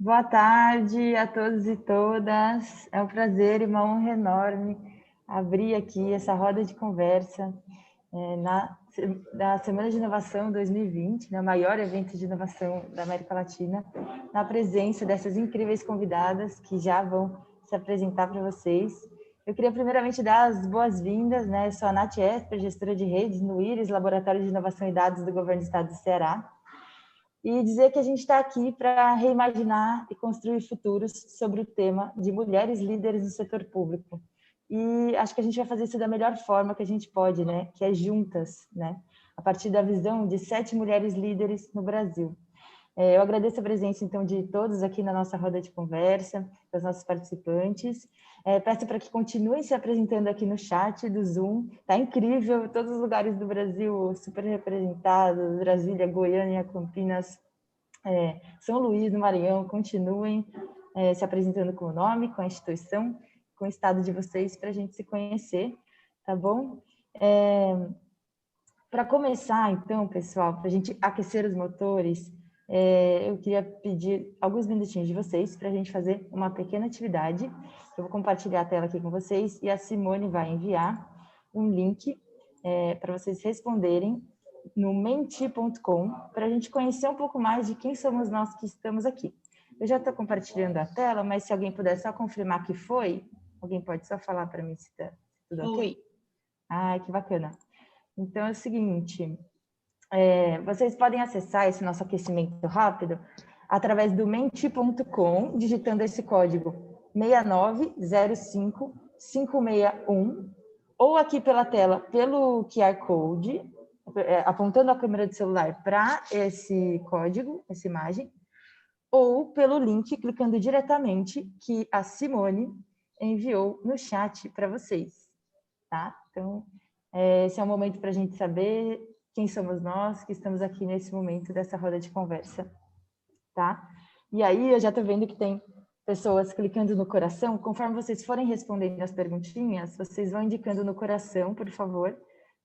Boa tarde a todos e todas. É um prazer e uma honra enorme abrir aqui essa roda de conversa da Semana de Inovação 2020, né, o maior evento de inovação da América Latina, na presença dessas incríveis convidadas que já vão se apresentar para vocês. Eu queria primeiramente dar as boas-vindas, né? Eu sou a Nath Esper, gestora de redes no IRIS, Laboratório de Inovação e Dados do Governo do Estado do Ceará, e dizer que a gente está aqui para reimaginar e construir futuros sobre o tema de mulheres líderes no setor público. E acho que a gente vai fazer isso da melhor forma que a gente pode, né? Que é juntas, né? A partir da visão de 7 mulheres líderes no Brasil. Eu agradeço a presença, então, de todos aqui na nossa roda de conversa, das nossas participantes. Peço para que continuem se apresentando aqui no chat do Zoom. Está incrível, todos os lugares do Brasil super representados, Brasília, Goiânia, Campinas, São Luís, no Maranhão. Continuem se apresentando com o nome, com a instituição, com o estado de vocês, para a gente se conhecer, tá bom? Para começar, então, pessoal, para a gente aquecer os motores, eu queria pedir alguns minutinhos de vocês para a gente fazer uma pequena atividade. Eu vou compartilhar a tela aqui com vocês e a Simone vai enviar um link para vocês responderem no menti.com para a gente conhecer um pouco mais de quem somos nós que estamos aqui. Eu já estou compartilhando a tela, mas se alguém puder só confirmar que foi, alguém pode só falar para mim se está tudo ok? Ai, que bacana. Então é o seguinte, vocês podem acessar esse nosso aquecimento rápido através do menti.com, digitando esse código 6905561, ou aqui pela tela, pelo QR Code, apontando a câmera do celular para esse código, essa imagem, ou pelo link, clicando diretamente, que a Simone enviou no chat para vocês, tá? Então, esse é o momento para a gente saber quem somos nós que estamos aqui nesse momento dessa roda de conversa, tá? E aí eu já estou vendo que tem pessoas clicando no coração. Conforme vocês forem respondendo as perguntinhas, vocês vão indicando no coração, por favor,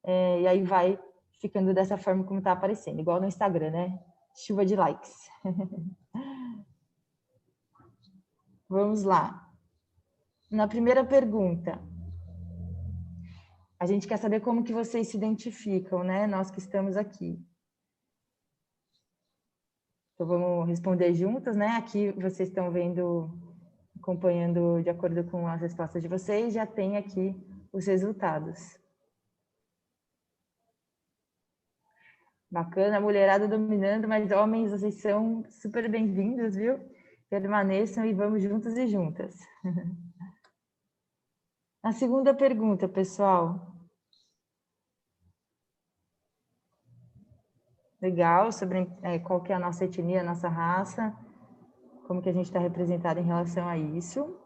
e aí vai ficando dessa forma como está aparecendo, igual no Instagram, né? Chuva de likes. Vamos lá. Na primeira pergunta, a gente quer saber como que vocês se identificam, né? Nós que estamos aqui. Então, vamos responder juntas, né? Aqui vocês estão vendo, acompanhando de acordo com as respostas de vocês, já tem aqui os resultados. Bacana, mulherada dominando, mas homens, vocês são super bem-vindos, viu? Permaneçam e vamos juntos e juntas. A segunda pergunta, pessoal. Legal, sobre qual que é a nossa etnia, a nossa raça, como que a gente está representado em relação a isso.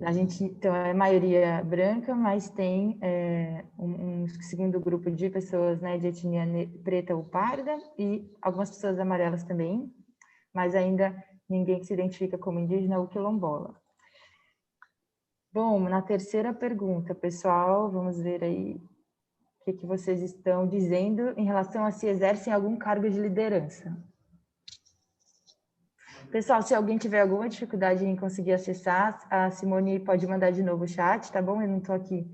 A gente, então, é maioria branca, mas tem um segundo grupo de pessoas, né, de etnia preta ou parda, e algumas pessoas amarelas também, mas ainda ninguém que se identifica como indígena ou quilombola. Bom, na terceira pergunta, pessoal, vamos ver aí o que vocês estão dizendo em relação a se exercem algum cargo de liderança. Pessoal, se alguém tiver alguma dificuldade em conseguir acessar, a Simone pode mandar de novo o chat, tá bom? Eu não estou aqui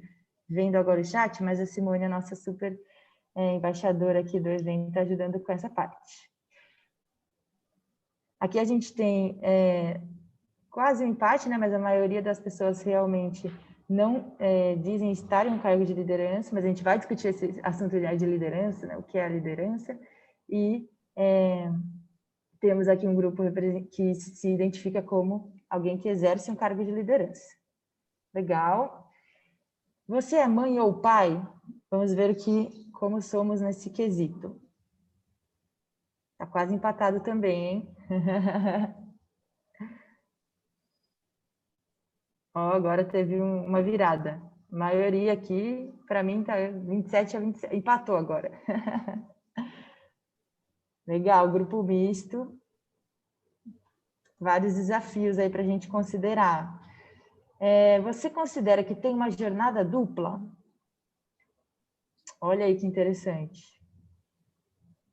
vendo agora o chat, mas a Simone, a nossa super embaixadora aqui do evento, está ajudando com essa parte. Aqui a gente tem quase um empate, né? Mas a maioria das pessoas realmente não dizem estar em um cargo de liderança, mas a gente vai discutir esse assunto de liderança, né? O que é a liderança, e temos aqui um grupo que se identifica como alguém que exerce um cargo de liderança. Legal. Você é mãe ou pai? Vamos ver como somos nesse quesito. Está quase empatado também, hein? Ó, agora teve uma virada. A maioria aqui, para mim, está 27 a 27. Empatou agora. Legal, grupo misto. vários desafios aí para a gente considerar. Você considera que tem uma jornada dupla? Olha aí que interessante.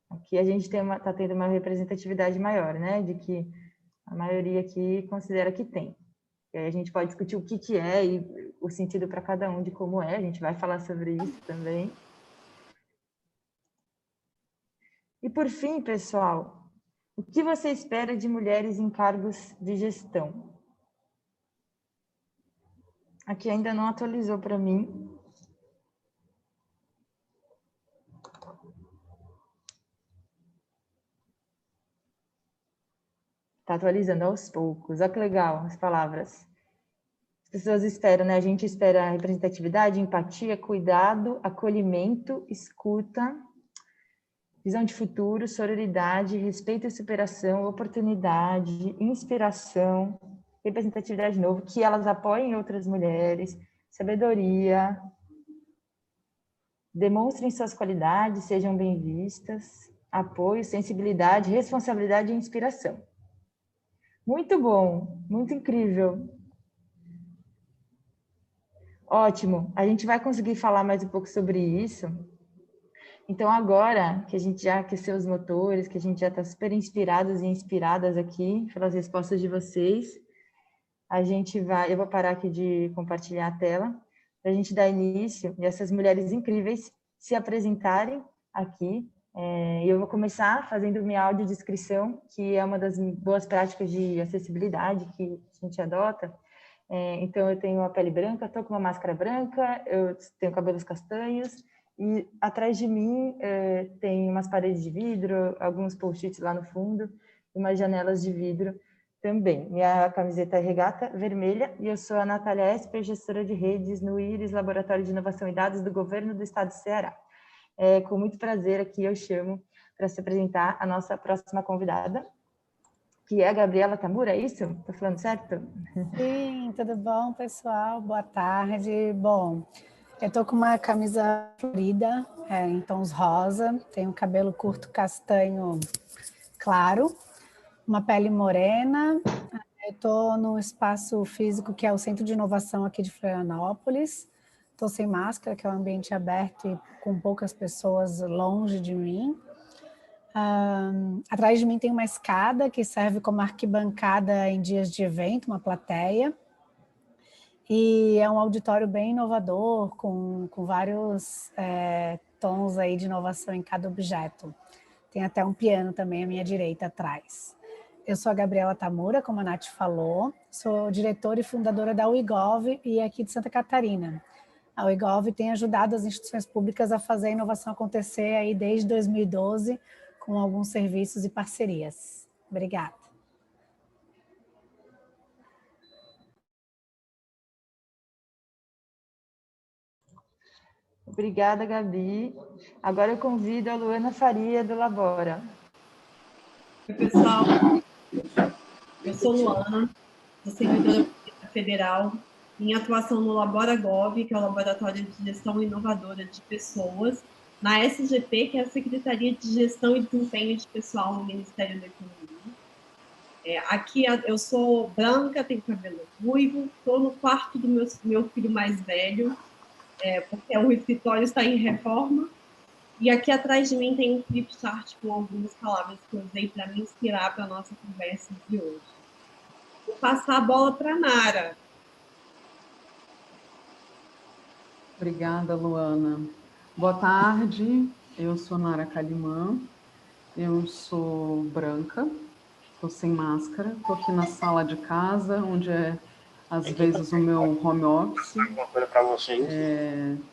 Aqui a gente está tendo uma representatividade maior, né? De que a maioria aqui considera que tem. E aí a gente pode discutir o que é e o sentido para cada um de como é. A gente vai falar sobre isso também. E por fim, pessoal, o que você espera de mulheres em cargos de gestão? Aqui ainda não atualizou para mim. Está atualizando aos poucos. Olha que legal as palavras. As pessoas esperam, né? A gente espera representatividade, empatia, cuidado, acolhimento, escuta, visão de futuro, sororidade, respeito e superação, oportunidade, inspiração, representatividade de novo, que elas apoiem outras mulheres, sabedoria, demonstrem suas qualidades, sejam bem vistas, apoio, sensibilidade, responsabilidade e inspiração. Muito bom, muito incrível. Ótimo, a gente vai conseguir falar mais um pouco sobre isso. Então, agora que a gente já aqueceu os motores, que a gente já está super inspirados e inspiradas aqui pelas respostas de vocês, eu vou parar aqui de compartilhar a tela, para a gente dar início e essas mulheres incríveis se apresentarem aqui. Eu vou começar fazendo minha audiodescrição, que é uma das boas práticas de acessibilidade que a gente adota. Então, eu tenho a pele branca, estou com uma máscara branca, eu tenho cabelos castanhos, e atrás de mim tem umas paredes de vidro, alguns post-its lá no fundo, e umas janelas de vidro também. Minha camiseta é regata vermelha, e eu sou a Natália Esper, gestora de redes no IRIS, Laboratório de Inovação e Dados do Governo do Estado do Ceará. Com muito prazer aqui eu chamo para se apresentar a nossa próxima convidada, que é a Gabriela Tamura, é isso? Estou falando certo? Sim, tudo bom, pessoal? Boa tarde. Bom, eu estou com uma camisa florida, em tons rosa, tenho um cabelo curto castanho claro, uma pele morena. Eu estou num espaço físico que é o Centro de Inovação aqui de Florianópolis. Estou sem máscara, que é um ambiente aberto e com poucas pessoas longe de mim. Atrás de mim tem uma escada que serve como arquibancada em dias de evento, uma plateia. E é um auditório bem inovador, com vários tons aí de inovação em cada objeto. Tem até um piano também à minha direita atrás. Eu sou a Gabriela Tamura, como a Nath falou, sou diretora e fundadora da UIGOV e aqui de Santa Catarina. A UIGOV tem ajudado as instituições públicas a fazer a inovação acontecer aí desde 2012, com alguns serviços e parcerias. Obrigada. Obrigada, Gabi. Agora eu convido a Luana Faria, do Labora. Oi, pessoal. Eu sou Luana, sou servidora pública federal em atuação no LaboraGov, que é o Laboratório de Gestão Inovadora de Pessoas, na SGP, que é a Secretaria de Gestão e Desempenho de Pessoal no Ministério da Economia. Aqui eu sou branca, tenho cabelo ruivo, estou no quarto do meu filho mais velho, porque o escritório está em reforma. E aqui atrás de mim tem um flipchart com algumas palavras que eu usei para me inspirar para a nossa conversa de hoje. Vou passar a bola para a Nara. Obrigada, Luana. Boa tarde, eu sou Nara Calimã, eu sou branca, estou sem máscara, estou aqui na sala de casa, onde às vezes o meu home office.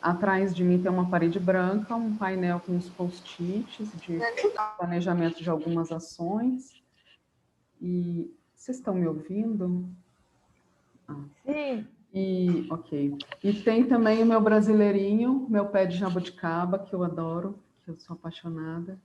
Atrás de mim tem uma parede branca, um painel com uns post-its de planejamento de algumas ações. E vocês estão me ouvindo? Sim. Ok. E tem também o meu brasileirinho, meu pé de jabuticaba, que eu adoro, que eu sou apaixonada.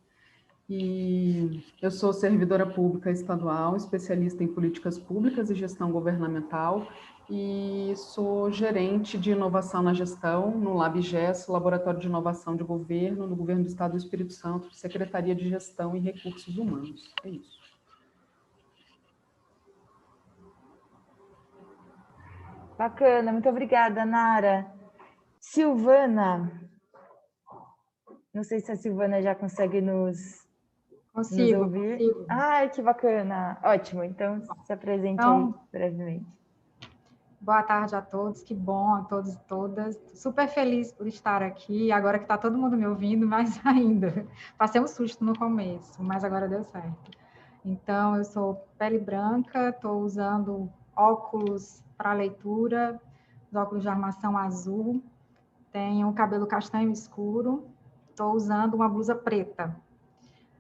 E eu sou servidora pública estadual, especialista em políticas públicas e gestão governamental, e sou gerente de inovação na gestão no LabGES, Laboratório de Inovação de Governo, no Governo do Estado do Espírito Santo, Secretaria de Gestão e Recursos Humanos. É isso. Bacana, muito obrigada, Nara. Silvana, não sei se a Silvana já consegue nos ouvir. Consigo. Ai, que bacana. Ótimo, então se apresente aí brevemente. Boa tarde a todos, que bom a todos e todas. Super feliz por estar aqui, agora que está todo mundo me ouvindo, mais ainda. Passei um susto no começo, mas agora deu certo. Então, eu sou pele branca, estou usando óculos para leitura, os óculos de armação azul, tenho cabelo castanho escuro, estou usando uma blusa preta.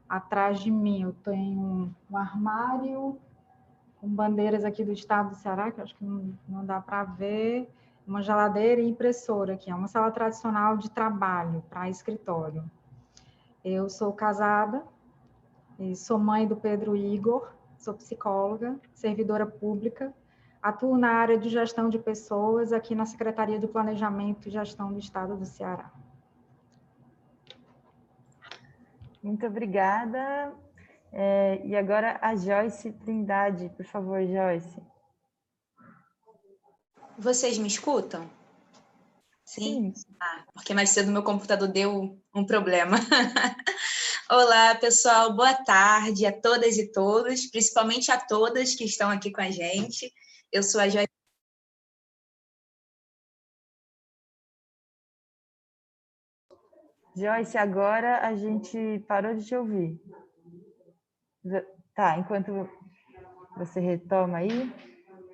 Atrás de mim eu tenho um armário com bandeiras aqui do estado do Ceará, que eu acho que não dá para ver, uma geladeira e impressora, que é uma sala tradicional de trabalho para escritório. Eu sou casada, e sou mãe do Pedro Igor, sou psicóloga, servidora pública, atuo na área de gestão de pessoas aqui na Secretaria do Planejamento e Gestão do Estado do Ceará. Muito obrigada. E agora a Joyce Trindade, por favor, Joyce. Vocês me escutam? Sim? Porque mais cedo meu computador deu um problema. Olá, pessoal, boa tarde a todas e todos, principalmente a todas que estão aqui com a gente. Eu sou a Joyce. Joyce, agora a gente parou de te ouvir. Tá, enquanto você retoma aí,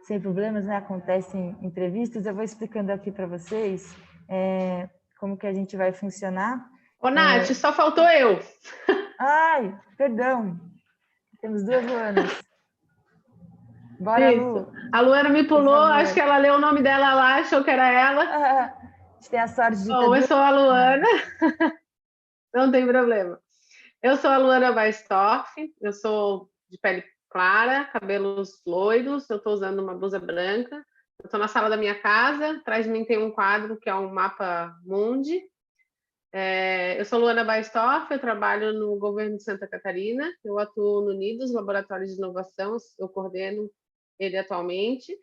sem problemas, né? Acontecem entrevistas, eu vou explicando aqui para vocês como que a gente vai funcionar. Ô, Nath, só faltou eu. Ai, perdão. Temos duas Luanas. Bora, Isso. Lu. A Luana me pulou, acho que ela leu o nome dela lá, achou que era ela. A gente tem a sorte de ter Eu sou a Luana. Não tem problema. Eu sou a Luana Weistorff, eu sou de pele clara, cabelos loiros, eu estou usando uma blusa branca. Eu estou na sala da minha casa, atrás de mim tem um quadro que é um mapa mundi. Eu sou Luana Weistorff, eu trabalho no governo de Santa Catarina, eu atuo no Unidos, Laboratório de Inovação, eu coordeno ele atualmente,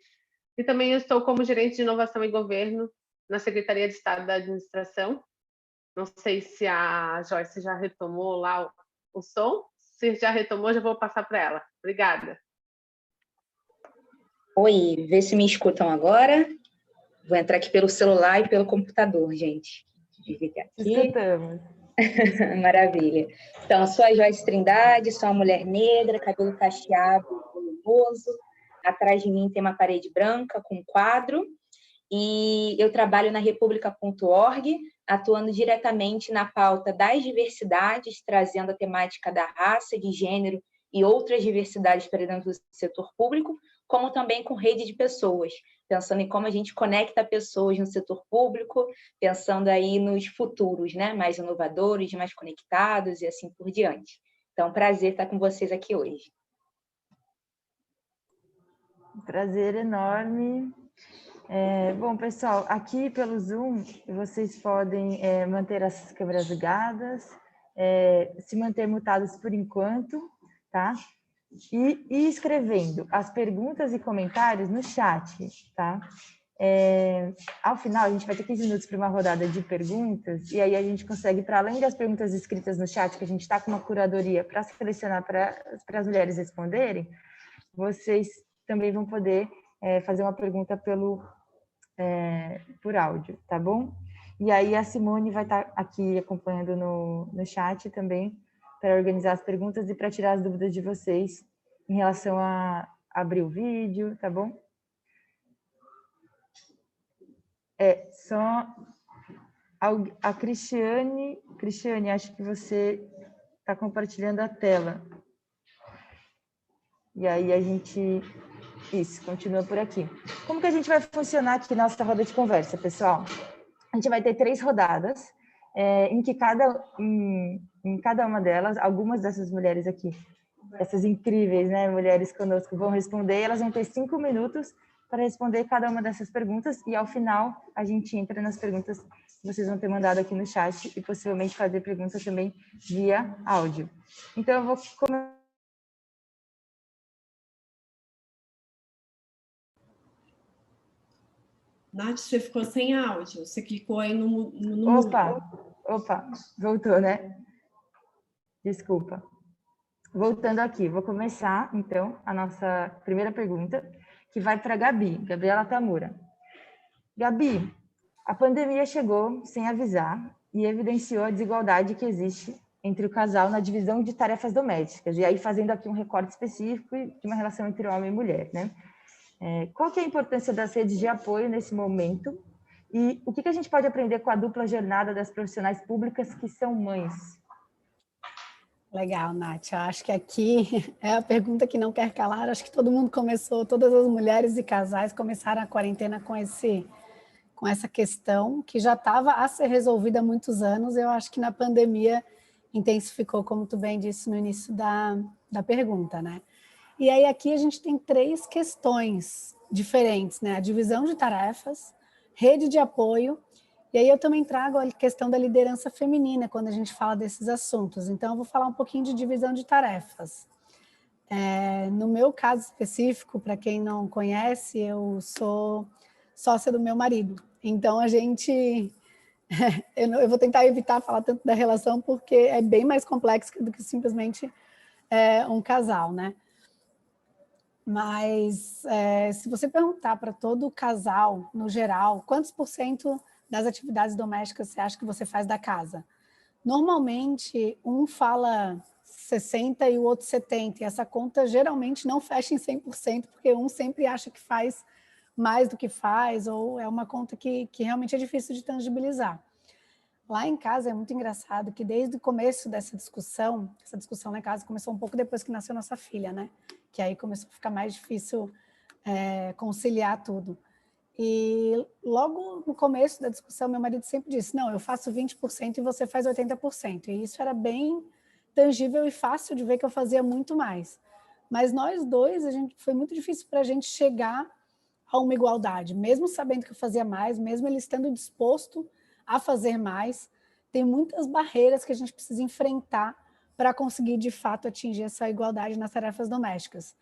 e também eu estou como gerente de inovação e governo na Secretaria de Estado da Administração. Não sei se a Joyce já retomou lá o som, se já retomou, já vou passar para ela. Obrigada. Oi, vê se me escutam agora. Vou entrar aqui pelo celular e pelo computador, gente. Escutamos. Maravilha. Então, eu sou a Joyce Trindade, sou uma mulher negra, cabelo cacheado, volumoso. Atrás de mim tem uma parede branca com um quadro. E eu trabalho na República.org, atuando diretamente na pauta das diversidades, trazendo a temática da raça, de gênero e outras diversidades para dentro do setor público, como também com rede de pessoas, pensando em como a gente conecta pessoas no setor público, pensando aí nos futuros, né, mais inovadores, mais conectados e assim por diante. Então, prazer estar com vocês aqui hoje. Prazer enorme. Bom, pessoal, aqui pelo Zoom, vocês podem manter as câmeras ligadas, se manter mutados por enquanto, tá? E escrevendo as perguntas e comentários no chat, tá? Ao final, a gente vai ter 15 minutos para uma rodada de perguntas, e aí a gente consegue, para além das perguntas escritas no chat, que a gente está com uma curadoria para selecionar para as mulheres responderem, vocês também vão poder fazer uma pergunta por áudio, tá bom? E aí a Simone vai estar aqui acompanhando no chat também para organizar as perguntas e para tirar as dúvidas de vocês em relação a abrir o vídeo, tá bom? Só a Cristiane, acho que você está compartilhando a tela. E aí a gente... Isso, continua por aqui. Como que a gente vai funcionar aqui na nossa roda de conversa, pessoal? A gente vai ter 3 rodadas, em que em cada uma delas, algumas dessas mulheres aqui, essas incríveis, né, mulheres conosco, vão responder, elas vão ter 5 minutos para responder cada uma dessas perguntas, e ao final a gente entra nas perguntas que vocês vão ter mandado aqui no chat, e possivelmente fazer perguntas também via áudio. Então, eu vou começar. Nath, você ficou sem áudio. Você clicou aí no Opa, voltou, né? Desculpa. Voltando aqui, vou começar, então, a nossa primeira pergunta, que vai para a Gabi, Gabriela Tamura. Gabi, a pandemia chegou sem avisar e evidenciou a desigualdade que existe entre o casal na divisão de tarefas domésticas, e aí fazendo aqui um recorte específico de uma relação entre homem e mulher, né? Qual que é a importância das redes de apoio nesse momento e o que a gente pode aprender com a dupla jornada das profissionais públicas que são mães? Legal, Nath. Eu acho que aqui é a pergunta que não quer calar. Acho que todo mundo começou, todas as mulheres e casais começaram a quarentena com essa questão que já estava a ser resolvida há muitos anos. Eu acho que na pandemia intensificou, como tu bem disse no início da pergunta, né? E aí aqui a gente tem 3 questões diferentes, né? A divisão de tarefas, rede de apoio, e aí eu também trago a questão da liderança feminina quando a gente fala desses assuntos. Então eu vou falar um pouquinho de divisão de tarefas. No meu caso específico, para quem não conhece, eu sou sócia do meu marido. Então a gente... eu vou tentar evitar falar tanto da relação, porque é bem mais complexo do que simplesmente um casal, né? Mas se você perguntar para todo casal, no geral, quantos % das atividades domésticas você acha que você faz da casa? Normalmente, um fala 60% e o outro 70%, e essa conta geralmente não fecha em 100%, porque um sempre acha que faz mais do que faz, ou é uma conta que realmente é difícil de tangibilizar. Lá em casa é muito engraçado que desde o começo dessa discussão, essa discussão lá em casa começou um pouco depois que nasceu nossa filha, né? Que aí começou a ficar mais difícil conciliar tudo. E logo no começo da discussão, meu marido sempre disse, não, eu faço 20% e você faz 80%. E isso era bem tangível e fácil de ver que eu fazia muito mais. Mas nós dois, foi muito difícil para a gente chegar a uma igualdade, mesmo sabendo que eu fazia mais, mesmo ele estando disposto a fazer mais, tem muitas barreiras que a gente precisa enfrentar para conseguir, de fato, atingir essa igualdade nas tarefas domésticas.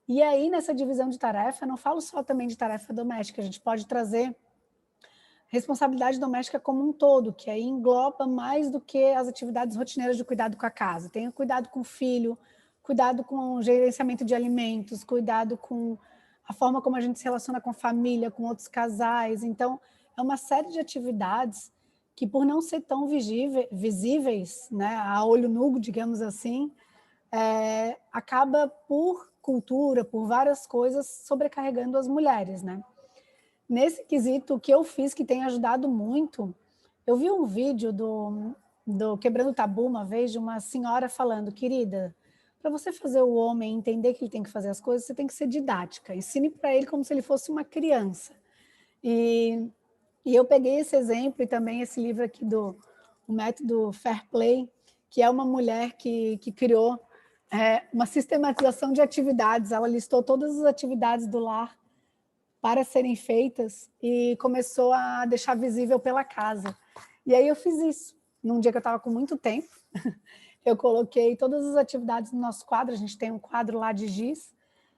E aí, nessa divisão de tarefa, eu não falo só também de tarefa doméstica, a gente pode trazer responsabilidade doméstica como um todo, que aí engloba mais do que as atividades rotineiras de cuidado com a casa. Tem o cuidado com o filho, cuidado com o gerenciamento de alimentos, cuidado com a forma como a gente se relaciona com a família, com outros casais. Então, é uma série de atividades que, por não ser tão visíveis, né, a olho nu, digamos assim, acaba por cultura, por várias coisas, sobrecarregando as mulheres, né? Nesse quesito, o que eu fiz que tem ajudado muito, eu vi um vídeo do Quebrando Tabu uma vez, de uma senhora falando, querida, para você fazer o homem entender que ele tem que fazer as coisas, você tem que ser didática, ensine para ele como se ele fosse uma criança. E eu peguei esse exemplo e também esse livro aqui o método Fair Play, que é uma mulher que criou uma sistematização de atividades. Ela listou todas as atividades do lar para serem feitas e começou a deixar visível pela casa. E aí eu fiz isso. Num dia que eu estava com muito tempo, eu coloquei todas as atividades no nosso quadro, a gente tem um quadro lá de giz,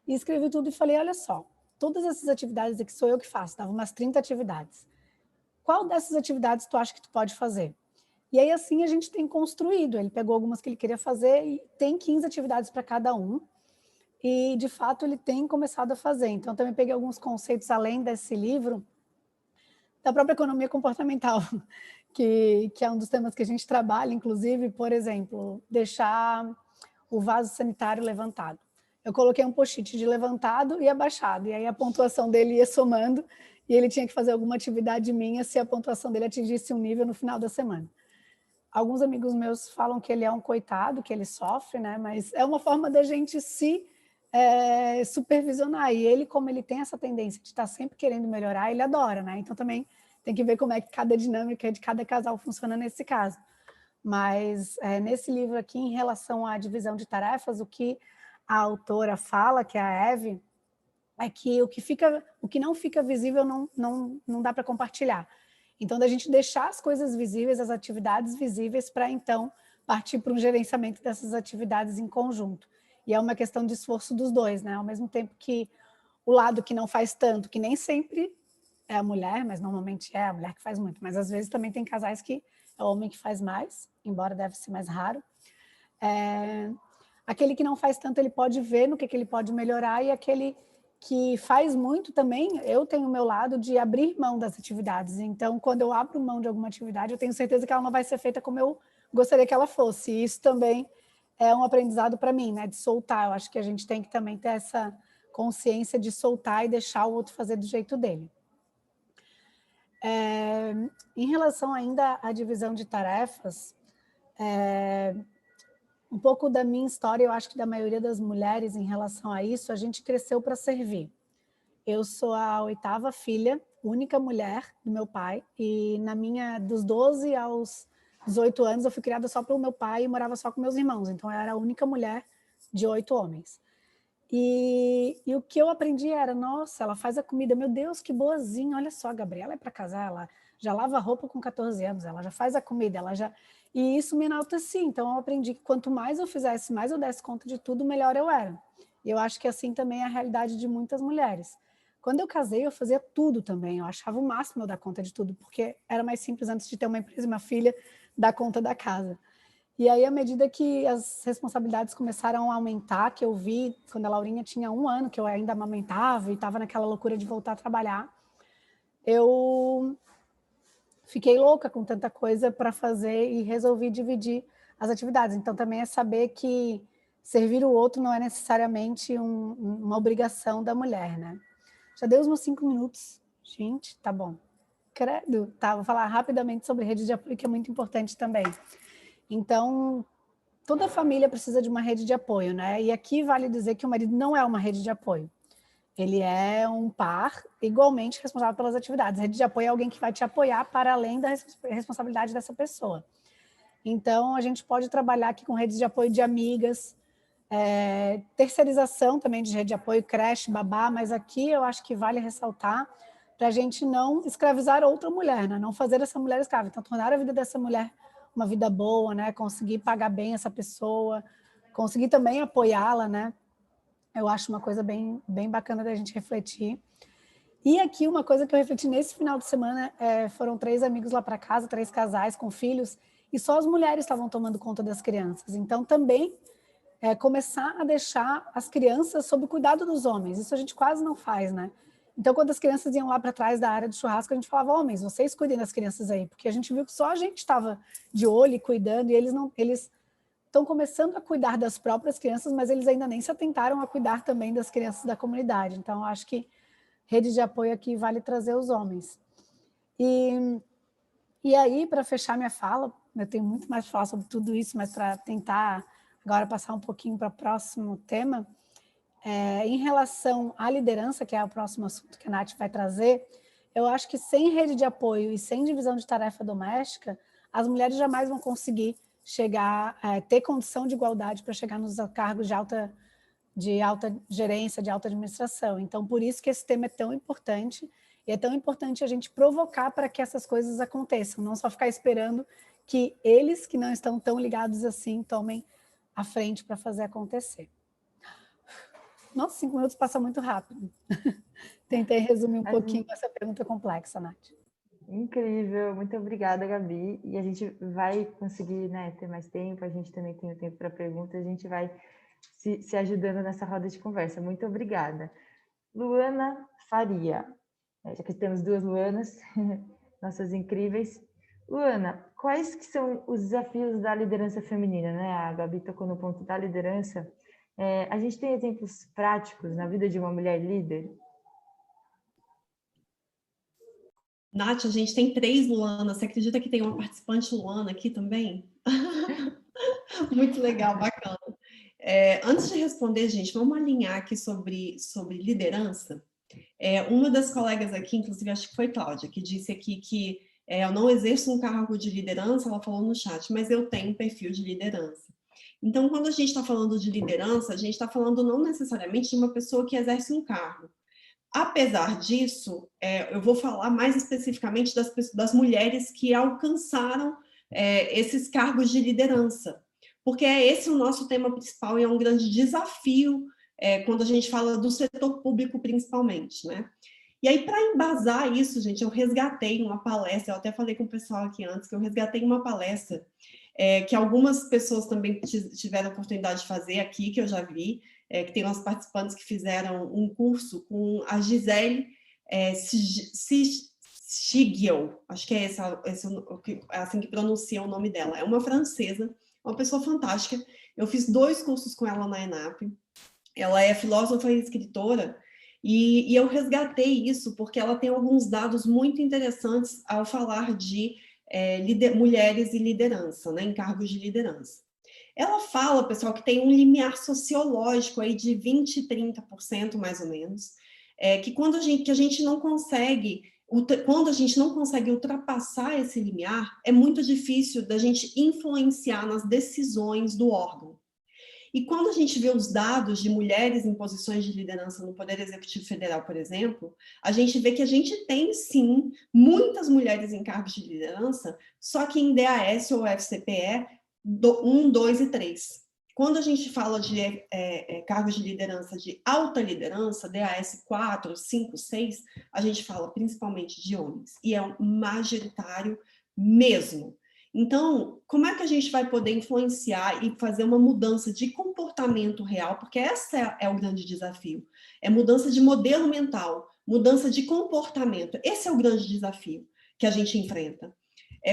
e escrevi tudo e falei, olha só, todas essas atividades aqui sou eu que faço, dava umas 30 atividades. Qual dessas atividades tu acha que tu pode fazer? E aí assim a gente tem construído, ele pegou algumas que ele queria fazer e tem 15 atividades para cada um, e de fato ele tem começado a fazer. Então também peguei alguns conceitos além desse livro, da própria economia comportamental, que é um dos temas que a gente trabalha, inclusive, por exemplo, deixar o vaso sanitário levantado. Eu coloquei um post-it de levantado e abaixado, e aí a pontuação dele ia somando, e ele tinha que fazer alguma atividade minha se a pontuação dele atingisse um nível no final da semana. Alguns amigos meus falam que ele é um coitado, que ele sofre, né? Mas é uma forma da gente se supervisionar. E ele, como ele tem essa tendência de estar sempre querendo melhorar, ele adora, né? Então também tem que ver como é que cada dinâmica de cada casal funciona nesse caso. Mas nesse livro aqui, em relação à divisão de tarefas, o que a autora fala, que é a Eve, é que o que não fica visível não dá para compartilhar. Então, da gente deixar as coisas visíveis, as atividades visíveis, para então partir para um gerenciamento dessas atividades em conjunto. E é uma questão de esforço dos dois, né? Ao mesmo tempo que o lado que não faz tanto, que nem sempre é a mulher, mas normalmente é a mulher que faz muito. Mas às vezes também tem casais que é o homem que faz mais, embora deve ser mais raro. Aquele que não faz tanto, ele pode ver no que ele pode melhorar, e aquele que faz muito também, eu tenho o meu lado de abrir mão das atividades. Então, quando eu abro mão de alguma atividade, eu tenho certeza que ela não vai ser feita como eu gostaria que ela fosse. E isso também é um aprendizado para mim, né? De soltar. Eu acho que a gente tem que também ter essa consciência de soltar e deixar o outro fazer do jeito dele. Em relação ainda à divisão de tarefas, um pouco da minha história, eu acho que da maioria das mulheres em relação a isso, a gente cresceu para servir. Eu sou a 8ª filha, única mulher do meu pai, e dos 12 aos 18 anos eu fui criada só pelo meu pai e morava só com meus irmãos, então eu era a única mulher de 8 homens. E o que eu aprendi era, nossa, ela faz a comida, meu Deus, que boazinha, olha só, a Gabriela é para casar, ela já lava roupa com 14 anos, ela já faz a comida, ela já... E isso me enaltecia, então eu aprendi que quanto mais eu fizesse, mais eu desse conta de tudo, melhor eu era. E eu acho que assim também é a realidade de muitas mulheres. Quando eu casei, eu fazia tudo também, eu achava o máximo eu dar conta de tudo, porque era mais simples antes de ter uma empresa e uma filha, dar conta da casa. E aí, à medida que as responsabilidades começaram a aumentar, que eu vi, quando a Laurinha tinha 1 ano, que eu ainda amamentava e estava naquela loucura de voltar a trabalhar, eu fiquei louca com tanta coisa para fazer e resolvi dividir as atividades. Então, também é saber que servir o outro não é necessariamente uma obrigação da mulher, né? Já deu os meus 5 minutos. Gente, tá bom. Credo. Tá, vou falar rapidamente sobre rede de apoio, que é muito importante também. Então, toda família precisa de uma rede de apoio, né? E aqui vale dizer que o marido não é uma rede de apoio. Ele é um par igualmente responsável pelas atividades. Rede de apoio é alguém que vai te apoiar para além da responsabilidade dessa pessoa. Então, a gente pode trabalhar aqui com redes de apoio de amigas, terceirização também de rede de apoio, creche, babá, mas aqui eu acho que vale ressaltar para a gente não escravizar outra mulher, né? Não fazer essa mulher escrava. Então, tornar a vida dessa mulher uma vida boa, né? Conseguir pagar bem essa pessoa, conseguir também apoiá-la, né? Eu acho uma coisa bem bacana da gente refletir. E aqui uma coisa que eu refleti nesse final de semana, foram 3 amigos lá para casa, 3 casais com filhos, e só as mulheres estavam tomando conta das crianças. Então também começar a deixar as crianças sob o cuidado dos homens. Isso a gente quase não faz, né? Então quando as crianças iam lá para trás da área do churrasco, a gente falava, homens, vocês cuidem das crianças aí, porque a gente viu que só a gente estava de olho e cuidando, e eles estão começando a cuidar das próprias crianças, mas eles ainda nem se atentaram a cuidar também das crianças da comunidade. Então, acho que rede de apoio aqui vale trazer os homens. E aí, para fechar minha fala, eu tenho muito mais para falar sobre tudo isso, mas para tentar agora passar um pouquinho para o próximo tema, em relação à liderança, que é o próximo assunto que a Nath vai trazer, eu acho que sem rede de apoio e sem divisão de tarefa doméstica, as mulheres jamais vão conseguir chegar, ter condição de igualdade para chegar nos cargos de alta gerência, de alta administração. Então, por isso que esse tema é tão importante, e é tão importante a gente provocar para que essas coisas aconteçam, não só ficar esperando que eles, que não estão tão ligados assim, tomem a frente para fazer acontecer. Nossa, 5 minutos passa muito rápido. Tentei resumir um pouquinho essa pergunta complexa, Nath. Incrível, muito obrigada, Gabi. E a gente vai conseguir, né, ter mais tempo, a gente também tem o tempo para perguntas, a gente vai se ajudando nessa roda de conversa. Muito obrigada. Luana Faria, já que temos 2 Luanas, nossas incríveis. Luana, quais que são os desafios da liderança feminina, né? A Gabi tocou no ponto da liderança. A gente tem exemplos práticos na vida de uma mulher líder? Nath, a gente tem 3 Luanas. Você acredita que tem uma participante Luana aqui também? Muito legal, bacana. Antes de responder, gente, vamos alinhar aqui sobre liderança. Uma das colegas aqui, inclusive, acho que foi Cláudia, que disse aqui que eu não exerço um cargo de liderança, ela falou no chat, mas eu tenho um perfil de liderança. Então, quando a gente está falando de liderança, a gente está falando não necessariamente de uma pessoa que exerce um cargo. Apesar disso, eu vou falar mais especificamente das mulheres que alcançaram esses cargos de liderança, porque é esse o nosso tema principal e é um grande desafio quando a gente fala do setor público, principalmente, né? E aí, para embasar isso, gente, eu resgatei uma palestra, eu até falei com o pessoal aqui antes, que eu resgatei uma palestra que algumas pessoas também tiveram a oportunidade de fazer aqui, que eu já vi, que tem umas participantes que fizeram um curso com a Gisele Schigiel, acho que é assim que pronuncia o nome dela. É uma francesa, uma pessoa fantástica. Eu fiz 2 cursos com ela na ENAP. Ela é filósofa e escritora, e eu resgatei isso porque ela tem alguns dados muito interessantes ao falar de mulheres e liderança, né, em cargos de liderança. Ela fala, pessoal, que tem um limiar sociológico aí de 20%, 30% mais ou menos, que quando a gente não consegue ultrapassar esse limiar, é muito difícil da gente influenciar nas decisões do órgão. E quando a gente vê os dados de mulheres em posições de liderança no Poder Executivo Federal, por exemplo, a gente vê que a gente tem, sim, muitas mulheres em cargos de liderança, só que em DAS ou FCPE 1, 2 e 3. Quando a gente fala de cargos de liderança, de alta liderança, DAS 4, 5, 6, a gente fala principalmente de homens. E é um majoritário mesmo. Então, como é que a gente vai poder influenciar e fazer uma mudança de comportamento real? Porque esse é o grande desafio. É mudança de modelo mental, mudança de comportamento. Esse é o grande desafio que a gente enfrenta.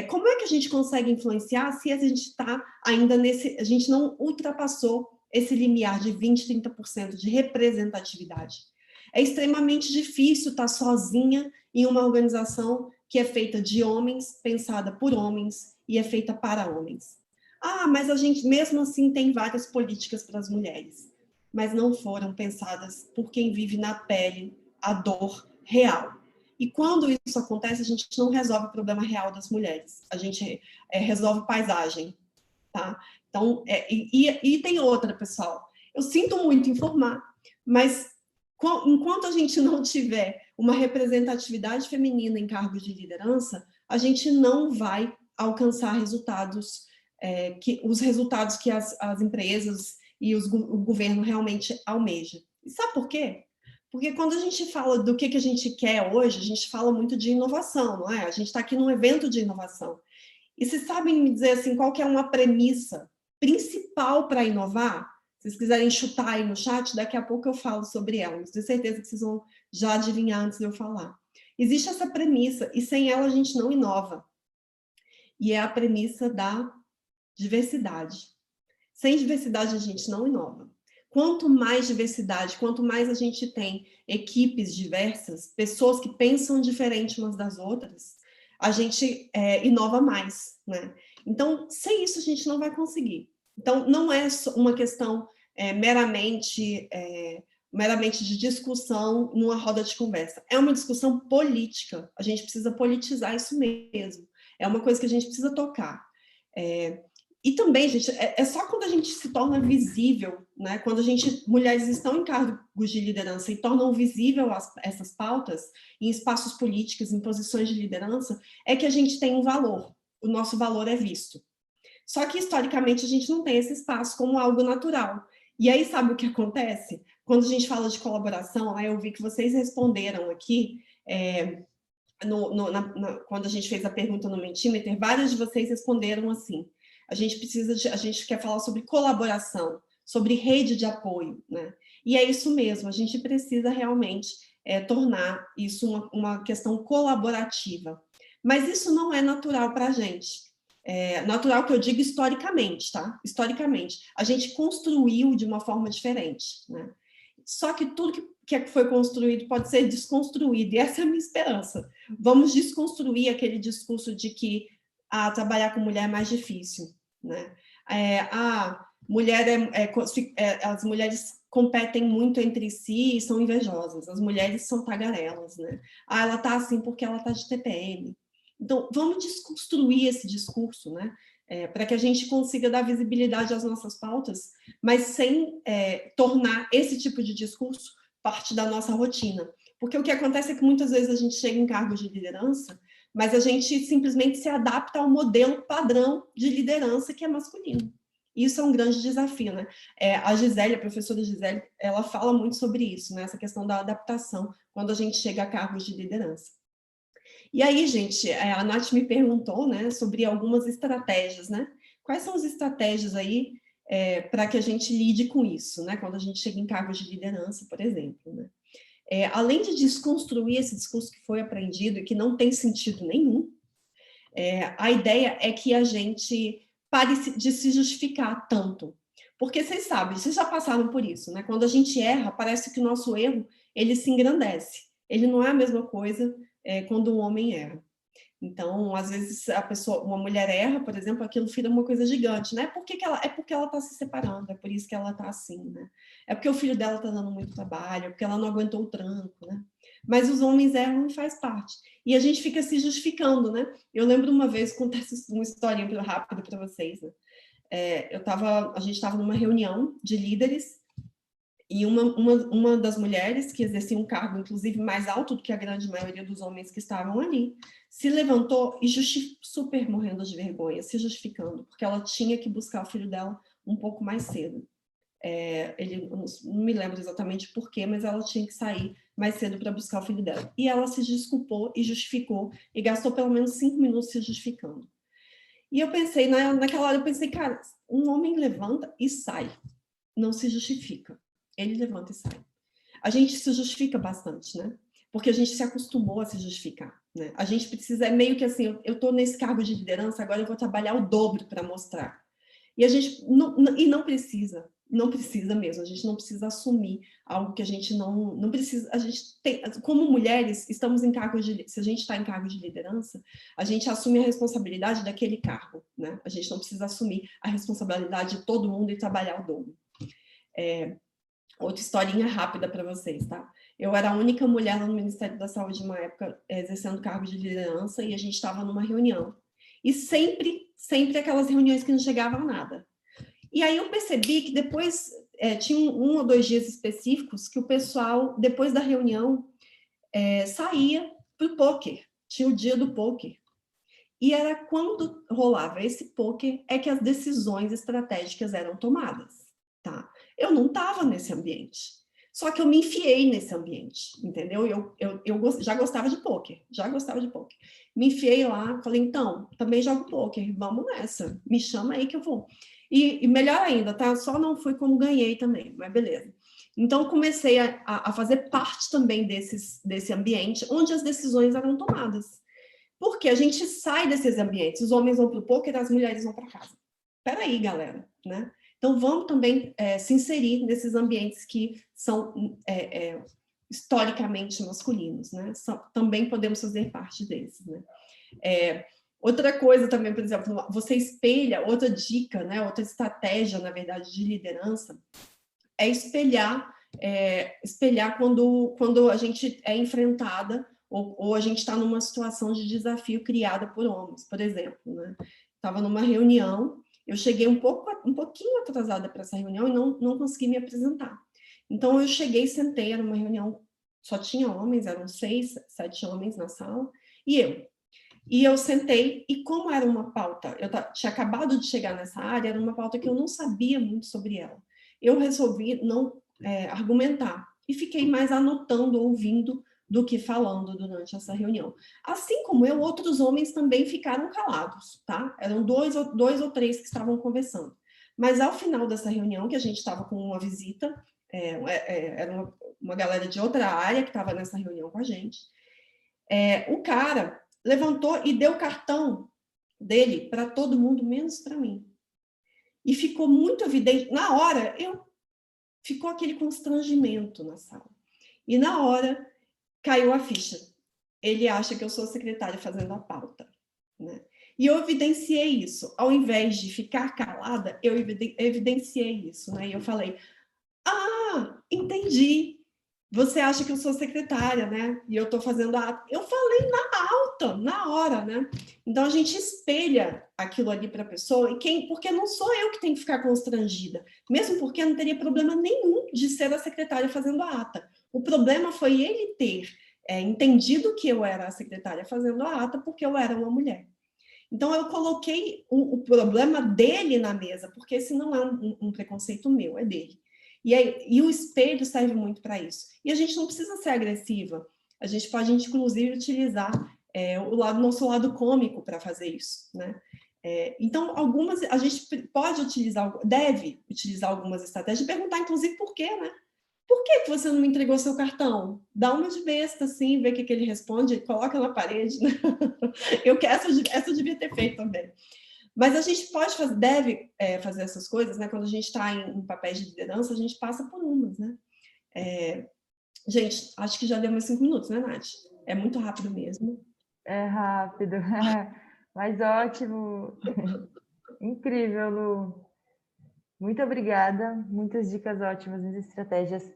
Como é que a gente consegue influenciar se a gente está ainda a gente não ultrapassou esse limiar de 20%, 30% de representatividade? É extremamente difícil estar sozinha em uma organização que é feita de homens, pensada por homens e é feita para homens. Mas a gente mesmo assim tem várias políticas para as mulheres, mas não foram pensadas por quem vive na pele a dor real. E quando isso acontece, a gente não resolve o problema real das mulheres, a gente resolve paisagem, tá? Então, e tem outra, pessoal, eu sinto muito informar, mas enquanto a gente não tiver uma representatividade feminina em cargos de liderança, a gente não vai alcançar os resultados que as empresas e o governo realmente almejam. E sabe por quê? Porque quando a gente fala do que a gente quer hoje, a gente fala muito de inovação, não é? A gente está aqui num evento de inovação. E vocês sabem me dizer assim, qual que é uma premissa principal para inovar? Se vocês quiserem chutar aí no chat, daqui a pouco eu falo sobre ela, mas tenho certeza que vocês vão já adivinhar antes de eu falar. Existe essa premissa, e sem ela a gente não inova. E é a premissa da diversidade. Sem diversidade a gente não inova. Quanto mais diversidade, quanto mais a gente tem equipes diversas, pessoas que pensam diferente umas das outras, a gente inova mais, né? Então, sem isso a gente não vai conseguir. Então, não é uma questão meramente de discussão numa roda de conversa. É uma discussão política. A gente precisa politizar isso mesmo. É uma coisa que a gente precisa tocar. E também, gente, é só quando a gente se torna visível, né? Quando mulheres estão em cargos de liderança e tornam visível essas pautas em espaços políticos, em posições de liderança, é que a gente tem um valor. O nosso valor é visto. Só que, historicamente, a gente não tem esse espaço como algo natural. E aí, sabe o que acontece? Quando a gente fala de colaboração, eu vi que vocês responderam aqui, quando a gente fez a pergunta no Mentimeter, vários de vocês responderam assim, a gente quer falar sobre colaboração, sobre rede de apoio, né? E é isso mesmo, a gente precisa realmente tornar isso uma questão colaborativa. Mas isso não é natural para a gente. Natural que eu digo historicamente, tá? Historicamente. A gente construiu de uma forma diferente, né? Só que tudo que foi construído pode ser desconstruído, e essa é a minha esperança. Vamos desconstruir aquele discurso de que trabalhar com mulher é mais difícil, né? As mulheres competem muito entre si e são invejosas, as mulheres são tagarelas, né? Ela está assim porque ela está de TPM. Então, vamos desconstruir esse discurso, né? Para que a gente consiga dar visibilidade às nossas pautas, mas sem tornar esse tipo de discurso parte da nossa rotina. Porque o que acontece é que muitas vezes a gente chega em cargos de liderança, mas a gente simplesmente se adapta ao modelo padrão de liderança que é masculino. Isso é um grande desafio, né? A Gisele, a professora Gisele, ela fala muito sobre isso, né? Essa questão da adaptação quando a gente chega a cargos de liderança. E aí, gente, a Nath me perguntou, né, sobre algumas estratégias, né? Quais são as estratégias aí para que a gente lide com isso, né? Quando a gente chega em cargos de liderança, por exemplo, né? Além de desconstruir esse discurso que foi aprendido e que não tem sentido nenhum, a ideia é que a gente pare de se justificar tanto. Porque vocês sabem, vocês já passaram por isso, né? Quando a gente erra, parece que o nosso erro, ele se engrandece. Ele não é a mesma coisa quando um homem erra. Então, às vezes, uma mulher erra, por exemplo, aquilo vira uma coisa gigante, né? É porque ela está se separando, é por isso que ela está assim, né? É porque o filho dela está dando muito trabalho, é porque ela não aguentou o tranco, né? Mas os homens erram e faz parte. E a gente fica se justificando, né? Eu lembro uma vez, contar uma historinha rápida para vocês, né? A gente estava numa reunião de líderes e uma das mulheres, que exercia um cargo, inclusive, mais alto do que a grande maioria dos homens que estavam ali, se levantou e super morrendo de vergonha, se justificando, porque ela tinha que buscar o filho dela um pouco mais cedo. Não me lembro exatamente por quê, mas ela tinha que sair mais cedo para buscar o filho dela. E ela se desculpou e justificou, e gastou pelo menos 5 minutos se justificando. E eu pensei, naquela hora, eu pensei, cara, um homem levanta e sai, não se justifica. Ele levanta e sai. A gente se justifica bastante, né? Porque a gente se acostumou a se justificar, né? A gente precisa, meio que assim, eu estou nesse cargo de liderança, agora eu vou trabalhar o dobro para mostrar. E a gente não precisa mesmo, a gente não precisa assumir algo que a gente não precisa, a gente tem, como mulheres, se a gente está em cargo de liderança, a gente assume a responsabilidade daquele cargo, né? A gente não precisa assumir a responsabilidade de todo mundo e trabalhar o dobro. Outra historinha rápida para vocês, tá? Eu era a única mulher no Ministério da Saúde uma época exercendo cargo de liderança e a gente estava numa reunião. E sempre aquelas reuniões que não chegavam a nada. E aí eu percebi que depois, tinha 1 ou 2 dias específicos que o pessoal, depois da reunião, saía para o pôquer. Tinha o dia do pôquer. E era quando rolava esse pôquer é que as decisões estratégicas eram tomadas, tá? Eu não estava nesse ambiente. Só que eu me enfiei nesse ambiente, entendeu? Eu já gostava de pôquer, Me enfiei lá, falei, então, também jogo pôquer, vamos nessa, me chama aí que eu vou. E melhor ainda, tá? Só não fui como ganhei também, mas beleza. Então, comecei a fazer parte também desse ambiente onde as decisões eram tomadas. Porque a gente sai desses ambientes, os homens vão para o pôquer, as mulheres vão para casa. Peraí, galera, né? Então, vamos também se inserir nesses ambientes que são historicamente masculinos, né? Também podemos fazer parte desses, né? Outra coisa também, por exemplo, você espelha, outra dica, né? Outra estratégia, na verdade, de liderança, é espelhar quando a gente é enfrentada ou a gente está numa situação de desafio criada por homens, por exemplo, né? Estava numa reunião, eu cheguei um pouquinho atrasada para essa reunião e não consegui me apresentar. Então, eu cheguei e sentei, era uma reunião, só tinha homens, eram 6, 7 homens na sala, e eu sentei, e como era uma pauta, eu tinha acabado de chegar nessa área, era uma pauta que eu não sabia muito sobre ela. Eu resolvi não argumentar, e fiquei mais anotando, ouvindo, do que falando durante essa reunião. Assim como eu, outros homens também ficaram calados, tá? Eram dois ou três que estavam conversando. Mas ao final dessa reunião, que a gente estava com uma visita, era uma galera de outra área que estava nessa reunião com a gente, o cara levantou e deu o cartão dele para todo mundo, menos para mim. E ficou muito evidente, na hora, ficou aquele constrangimento na sala. E na hora, caiu a ficha. Ele acha que eu sou a secretária fazendo a pauta, né? E eu evidenciei isso. Ao invés de ficar calada, eu evidenciei isso, né? E eu falei, entendi. Você acha que eu sou secretária, né? E eu estou fazendo a ata. Eu falei na hora, né? Então, a gente espelha aquilo ali para a pessoa, porque não sou eu que tenho que ficar constrangida. Mesmo porque não teria problema nenhum de ser a secretária fazendo a ata. O problema foi ele ter entendido que eu era a secretária fazendo a ata porque eu era uma mulher. Então, eu coloquei o problema dele na mesa, porque esse não é um preconceito meu, é dele. E o espelho serve muito para isso. E a gente não precisa ser agressiva. A gente pode, inclusive, utilizar nosso lado cômico para fazer isso, né? Então, a gente pode utilizar, deve utilizar algumas estratégias, e perguntar, inclusive, por quê, né? Por que você não me entregou seu cartão? Dá uma de besta, assim, vê o que ele responde, coloca na parede, né? Essa eu devia ter feito também. Mas a gente pode deve fazer essas coisas, né? Quando a gente está em papéis de liderança, a gente passa por umas, né? Gente, acho que já deu uns 5 minutos, né, Nath? É muito rápido mesmo. É rápido, mas ótimo. Incrível, Lu. Muito obrigada, muitas dicas ótimas, muitas estratégias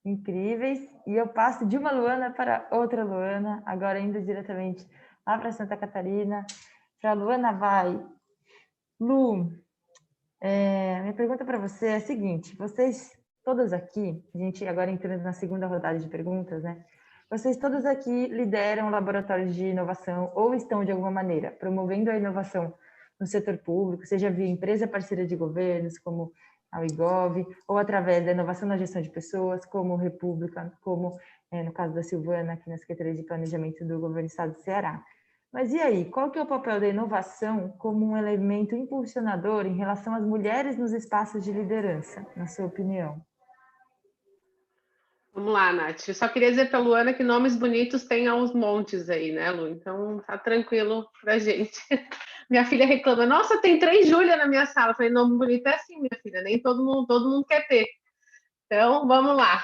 incríveis. E eu passo de uma Luana para outra Luana, agora indo diretamente lá para Santa Catarina. Para a Luana vai. Lu, minha pergunta para você é a seguinte: vocês todas aqui, a gente agora entrando na segunda rodada de perguntas, né? Vocês todas aqui lideram laboratórios de inovação ou estão, de alguma maneira, promovendo a inovação no setor público, seja via empresa parceira de governos, como a UIGOV, ou através da inovação na gestão de pessoas, como República, como, no caso da Silvana, aqui na Secretaria de Planejamento do Governo do Estado do Ceará. Mas e aí, qual que é o papel da inovação como um elemento impulsionador em relação às mulheres nos espaços de liderança, na sua opinião? Vamos lá, Nath. Eu só queria dizer para a Luana que nomes bonitos tem aos montes aí, né, Lu? Então, tá tranquilo pra gente. Minha filha reclama, nossa, tem 3 Júlia na minha sala. Eu falei, nome bonito é assim, minha filha, nem todo mundo quer ter. Então, vamos lá.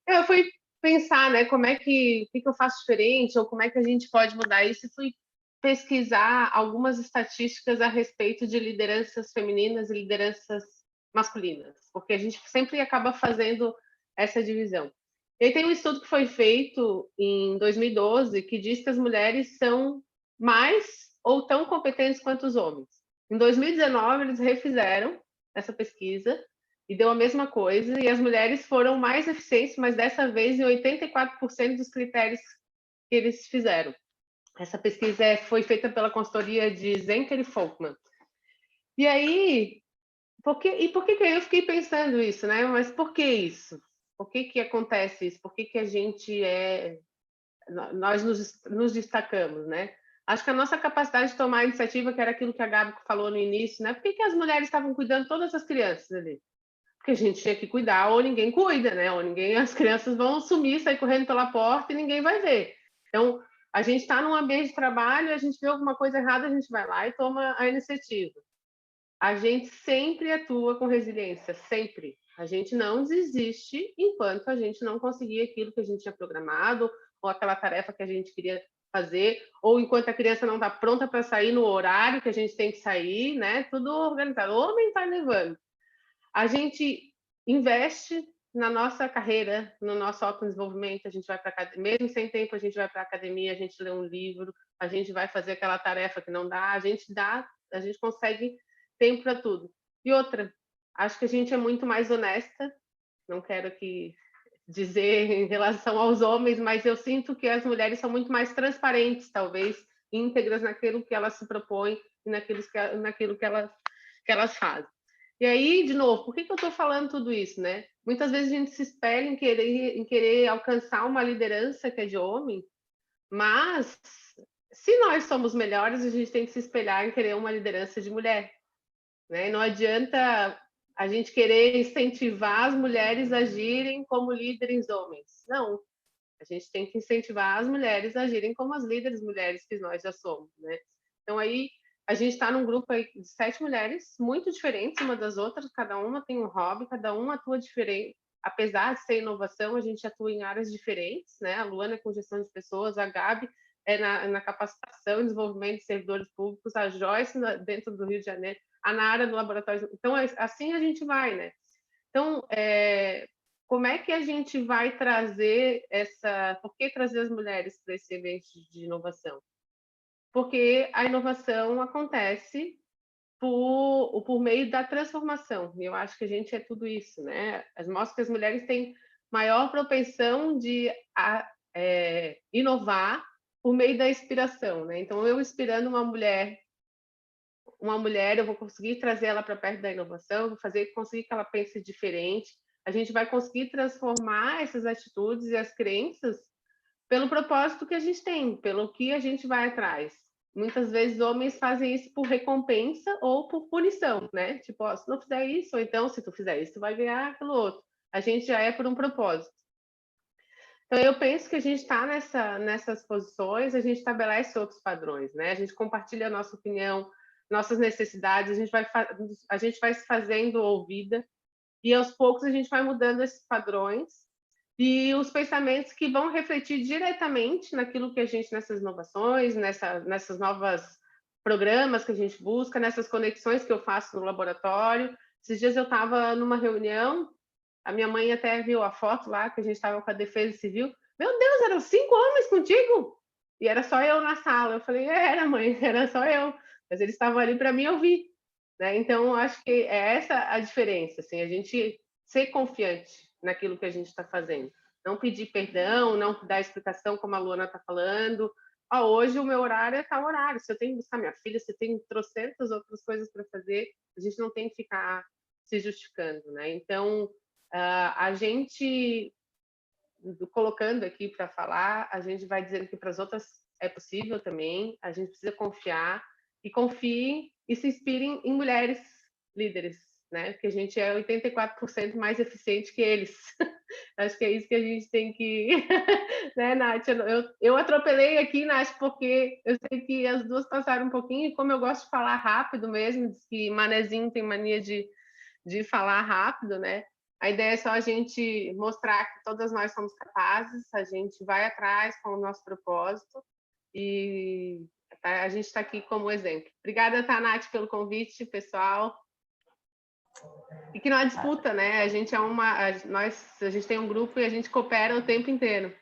Eu fui pensar, né, como é que eu faço diferente, ou como é que a gente pode mudar isso, e fui pesquisar algumas estatísticas a respeito de lideranças femininas e lideranças masculinas, porque a gente sempre acaba fazendo essa divisão. E aí tem um estudo que foi feito em 2012 que diz que as mulheres são mais ou tão competentes quanto os homens. Em 2019, eles refizeram essa pesquisa e deu a mesma coisa, e as mulheres foram mais eficientes, mas dessa vez em 84% dos critérios que eles fizeram. Essa pesquisa foi feita pela consultoria de Zenker e Folkman. E aí, por que eu fiquei pensando isso, né? Mas por que isso? Por que acontece isso? Por que a gente nós nos destacamos, né? Acho que a nossa capacidade de tomar a iniciativa, que era aquilo que a Gabi falou no início, né? Por que as mulheres estavam cuidando de todas as crianças ali? Porque a gente tinha que cuidar, ou ninguém cuida, né? Ou as crianças vão sumir, sair correndo pela porta e ninguém vai ver. Então, a gente está num ambiente de trabalho, a gente vê alguma coisa errada, a gente vai lá e toma a iniciativa. A gente sempre atua com resiliência, sempre. A gente não desiste enquanto a gente não conseguir aquilo que a gente tinha programado, ou aquela tarefa que a gente queria fazer, ou enquanto a criança não está pronta para sair no horário que a gente tem que sair, né? Tudo organizado. O homem está levando. A gente investe na nossa carreira, no nosso autodesenvolvimento, a gente vai para academia, mesmo sem tempo, a gente vai para a academia, a gente lê um livro, a gente vai fazer aquela tarefa que não dá, a gente consegue tempo para tudo. E outra, acho que a gente é muito mais honesta, não quero aqui dizer em relação aos homens, mas eu sinto que as mulheres são muito mais transparentes, talvez, íntegras naquilo que elas se propõem e naquilo que elas fazem. E aí, de novo, por que eu estou falando tudo isso, né? Muitas vezes a gente se espelha em querer alcançar uma liderança que é de homem, mas se nós somos melhores, a gente tem que se espelhar em querer uma liderança de mulher, né? Não adianta a gente querer incentivar as mulheres a agirem como líderes homens. Não, a gente tem que incentivar as mulheres a agirem como as líderes mulheres que nós já somos, né? Então aí a gente está num grupo aí de 7 mulheres, muito diferentes uma das outras, cada uma tem um hobby, cada uma atua diferente. Apesar de ser inovação, a gente atua em áreas diferentes, né? A Luana é com gestão de pessoas, a Gabi é na capacitação e desenvolvimento de servidores públicos, a Joyce dentro do Rio de Janeiro, a Nara do laboratório. Então, assim a gente vai, né? Então, como é que a gente vai trazer por que trazer as mulheres para esse evento de inovação? Porque a inovação acontece por meio da transformação. E eu acho que a gente é tudo isso, né? Mostra que as mulheres têm maior propensão de inovar por meio da inspiração, né? Então, eu inspirando uma mulher, eu vou conseguir trazer ela para perto da inovação, vou conseguir que ela pense diferente. A gente vai conseguir transformar essas atitudes e as crenças pelo propósito que a gente tem, pelo que a gente vai atrás. Muitas vezes homens fazem isso por recompensa ou por punição, né? Tipo, ó, se não fizer isso, ou então, se tu fizer isso, tu vai ganhar aquilo outro. A gente já é por um propósito. Então, eu penso que a gente está nessas posições, a gente estabelece outros padrões, né? A gente compartilha a nossa opinião, nossas necessidades, a gente vai se fazendo ouvida, e aos poucos a gente vai mudando esses padrões e os pensamentos que vão refletir diretamente naquilo que a gente, nessas inovações, nessas novas programas que a gente busca, nessas conexões que eu faço no laboratório. Esses dias eu estava numa reunião, a minha mãe até viu a foto lá, que a gente estava com a Defesa Civil. Meu Deus, eram 5 homens contigo? E era só eu na sala. Eu falei, era, mãe, era só eu. Mas eles estavam ali para mim ouvir. Né? Então, acho que é essa a diferença, assim, a gente ser confiante naquilo que a gente está fazendo. Não pedir perdão, não dar explicação, como a Luana está falando. Hoje o meu horário é tal horário. Se eu tenho que buscar minha filha, se eu tenho trocentas outras coisas para fazer, a gente não tem que ficar se justificando. Né? Então, a gente, colocando aqui para falar, a gente vai dizendo que para as outras é possível também, a gente precisa confiar, e confiem e se inspirem em mulheres líderes, né? Porque a gente é 84% mais eficiente que eles. Acho que é isso que a gente tem que... né, Nath? Eu atropelei aqui, Nath, porque eu sei que as duas passaram um pouquinho, e como eu gosto de falar rápido mesmo, diz que Manezinho tem mania de falar rápido, né? A ideia é só a gente mostrar que todas nós somos capazes, a gente vai atrás com o nosso propósito, e a gente está aqui como exemplo. Obrigada, Nath, pelo convite, pessoal. E que não há disputa, né? A gente tem um grupo e a gente coopera o tempo inteiro.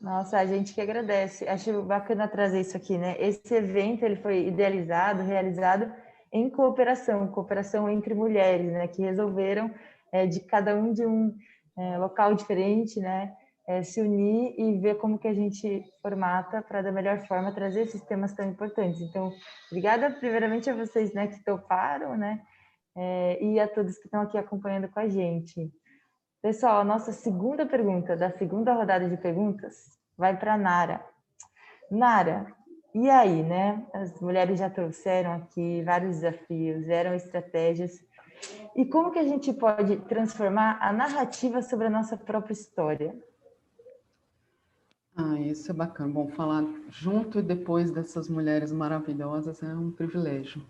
Nossa, a gente que agradece. Acho bacana trazer isso aqui, né? Esse evento ele foi idealizado, realizado em cooperação entre mulheres, né? Que resolveram de cada um de um local diferente, né? Se unir e ver como que a gente formata para da melhor forma trazer esses temas tão importantes. Então, obrigada primeiramente a vocês, né, que toparam, né, e a todos que estão aqui acompanhando com a gente. Pessoal, a nossa segunda pergunta da segunda rodada de perguntas vai para Nara. Nara, e aí, né? As mulheres já trouxeram aqui vários desafios, eram estratégias. E como que a gente pode transformar a narrativa sobre a nossa própria história? Isso é bacana. Bom, falar junto e depois dessas mulheres maravilhosas é um privilégio.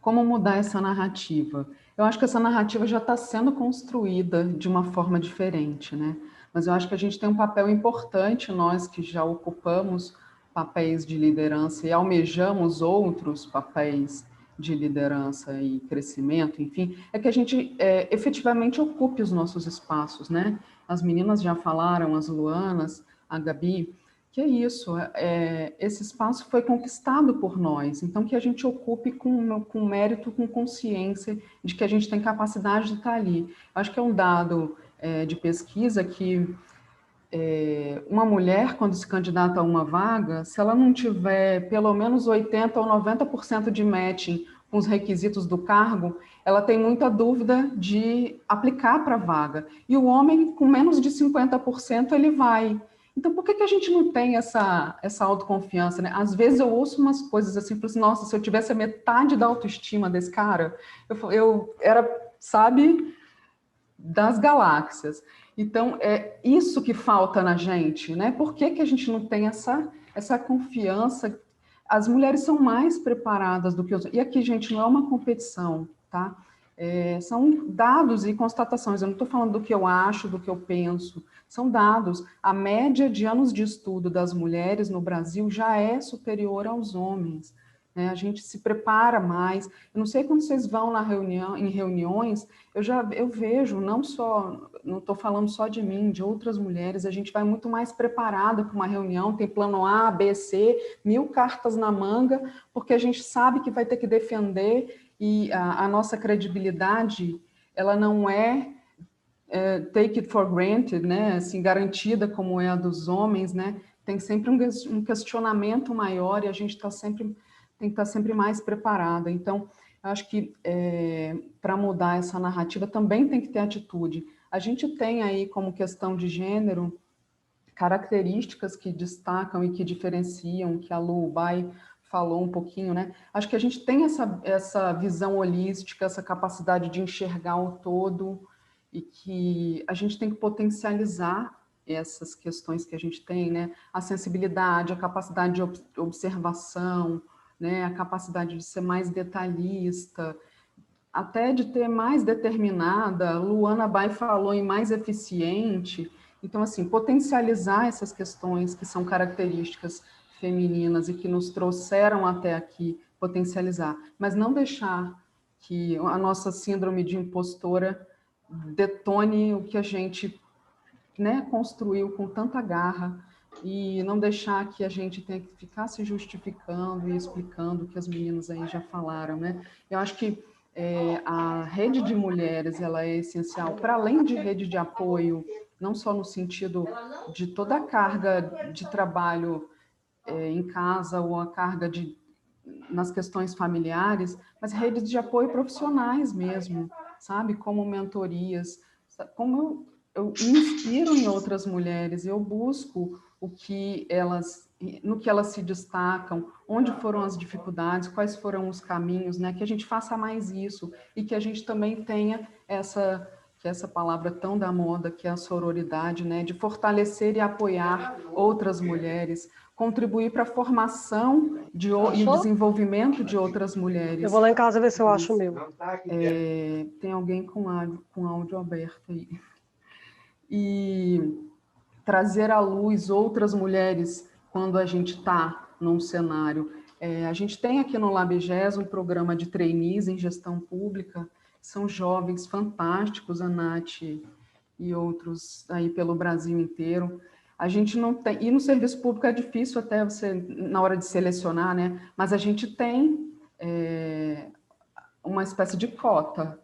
Como mudar essa narrativa? Eu acho que essa narrativa já está sendo construída de uma forma diferente, né? Mas eu acho que a gente tem um papel importante, nós que já ocupamos papéis de liderança e almejamos outros papéis de liderança e crescimento, enfim, é que a gente efetivamente ocupe os nossos espaços, né? As meninas já falaram, as Luanas, a Gabi, que é isso, esse espaço foi conquistado por nós, então que a gente ocupe com mérito, com consciência de que a gente tem capacidade de estar ali. Acho que é um dado de pesquisa que uma mulher, quando se candidata a uma vaga, se ela não tiver pelo menos 80% ou 90% de matching com os requisitos do cargo, ela tem muita dúvida de aplicar para a vaga. E o homem, com menos de 50%, ele vai. Então, por que a gente não tem essa autoconfiança, né? Às vezes eu ouço umas coisas assim, assim, nossa, se eu tivesse a metade da autoestima desse cara, eu era, sabe, das galáxias. Então, é isso que falta na gente, né? Por que a gente não tem essa confiança? As mulheres são mais preparadas do que os... E aqui, gente, não é uma competição, tá? São dados e constatações. Eu não estou falando do que eu acho, do que eu penso. São dados. A média de anos de estudo das mulheres no Brasil já é superior aos homens. Né? A gente se prepara mais. Eu não sei quando vocês vão em reuniões, eu vejo, não estou falando só de mim, de outras mulheres, a gente vai muito mais preparada para uma reunião, tem plano A, B, C, 1000 cartas na manga, porque a gente sabe que vai ter que defender, e a nossa credibilidade, ela não é take it for granted, né, assim, garantida como é a dos homens, né, tem sempre um questionamento maior e a gente tem que estar sempre mais preparada. Então, eu acho que para mudar essa narrativa também tem que ter atitude. A gente tem aí como questão de gênero características que destacam e que diferenciam, que a Lu Bai falou um pouquinho, né? Acho que a gente tem essa visão holística, essa capacidade de enxergar o todo e que a gente tem que potencializar essas questões que a gente tem, né? A sensibilidade, a capacidade de observação, né? A capacidade de ser mais detalhista, até de ter mais determinada. Luana Bai falou em mais eficiente. Então, assim, potencializar essas questões que são características femininas e que nos trouxeram até aqui, potencializar, mas não deixar que a nossa síndrome de impostora detone o que a gente, né, construiu com tanta garra e não deixar que a gente tenha que ficar se justificando e explicando o que as meninas aí já falaram, né? Eu acho que a rede de mulheres ela é essencial, para além de rede de apoio, não só no sentido de toda a carga de trabalho em casa ou a carga nas questões familiares, mas redes de apoio profissionais mesmo, sabe? Como mentorias, como eu me inspiro em outras mulheres, eu busco no que elas se destacam, onde foram as dificuldades, quais foram os caminhos, né? Que a gente faça mais isso e que a gente também tenha essa palavra tão da moda, que é a sororidade, né? De fortalecer e apoiar outras mulheres, contribuir para a formação e o desenvolvimento de outras mulheres. Eu vou lá em casa ver se eu acho o meu. Tem alguém com áudio aberto aí. E trazer à luz outras mulheres quando a gente está num cenário. A gente tem aqui no LabGES um programa de trainees em gestão pública, são jovens fantásticos, a Nath e outros aí pelo Brasil inteiro. A gente não tem, e no serviço público é difícil até você, na hora de selecionar, né? Mas a gente tem uma espécie de cota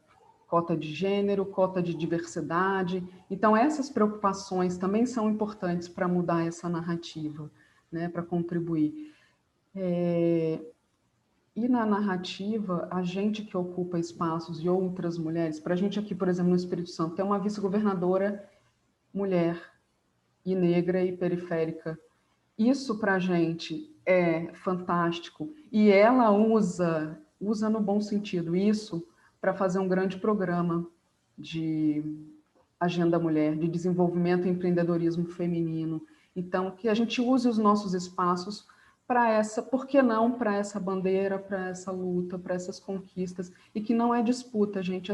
de gênero, cota de diversidade. Então, essas preocupações também são importantes para mudar essa narrativa, né? Para contribuir. E na narrativa, a gente que ocupa espaços e outras mulheres, para a gente aqui, por exemplo, no Espírito Santo, tem uma vice-governadora mulher, e negra e periférica. Isso para a gente é fantástico. E ela usa no bom sentido, isso para fazer um grande programa de agenda mulher, de desenvolvimento e empreendedorismo feminino. Então, que a gente use os nossos espaços para por que não para essa bandeira, para essa luta, para essas conquistas, e que não é disputa, gente,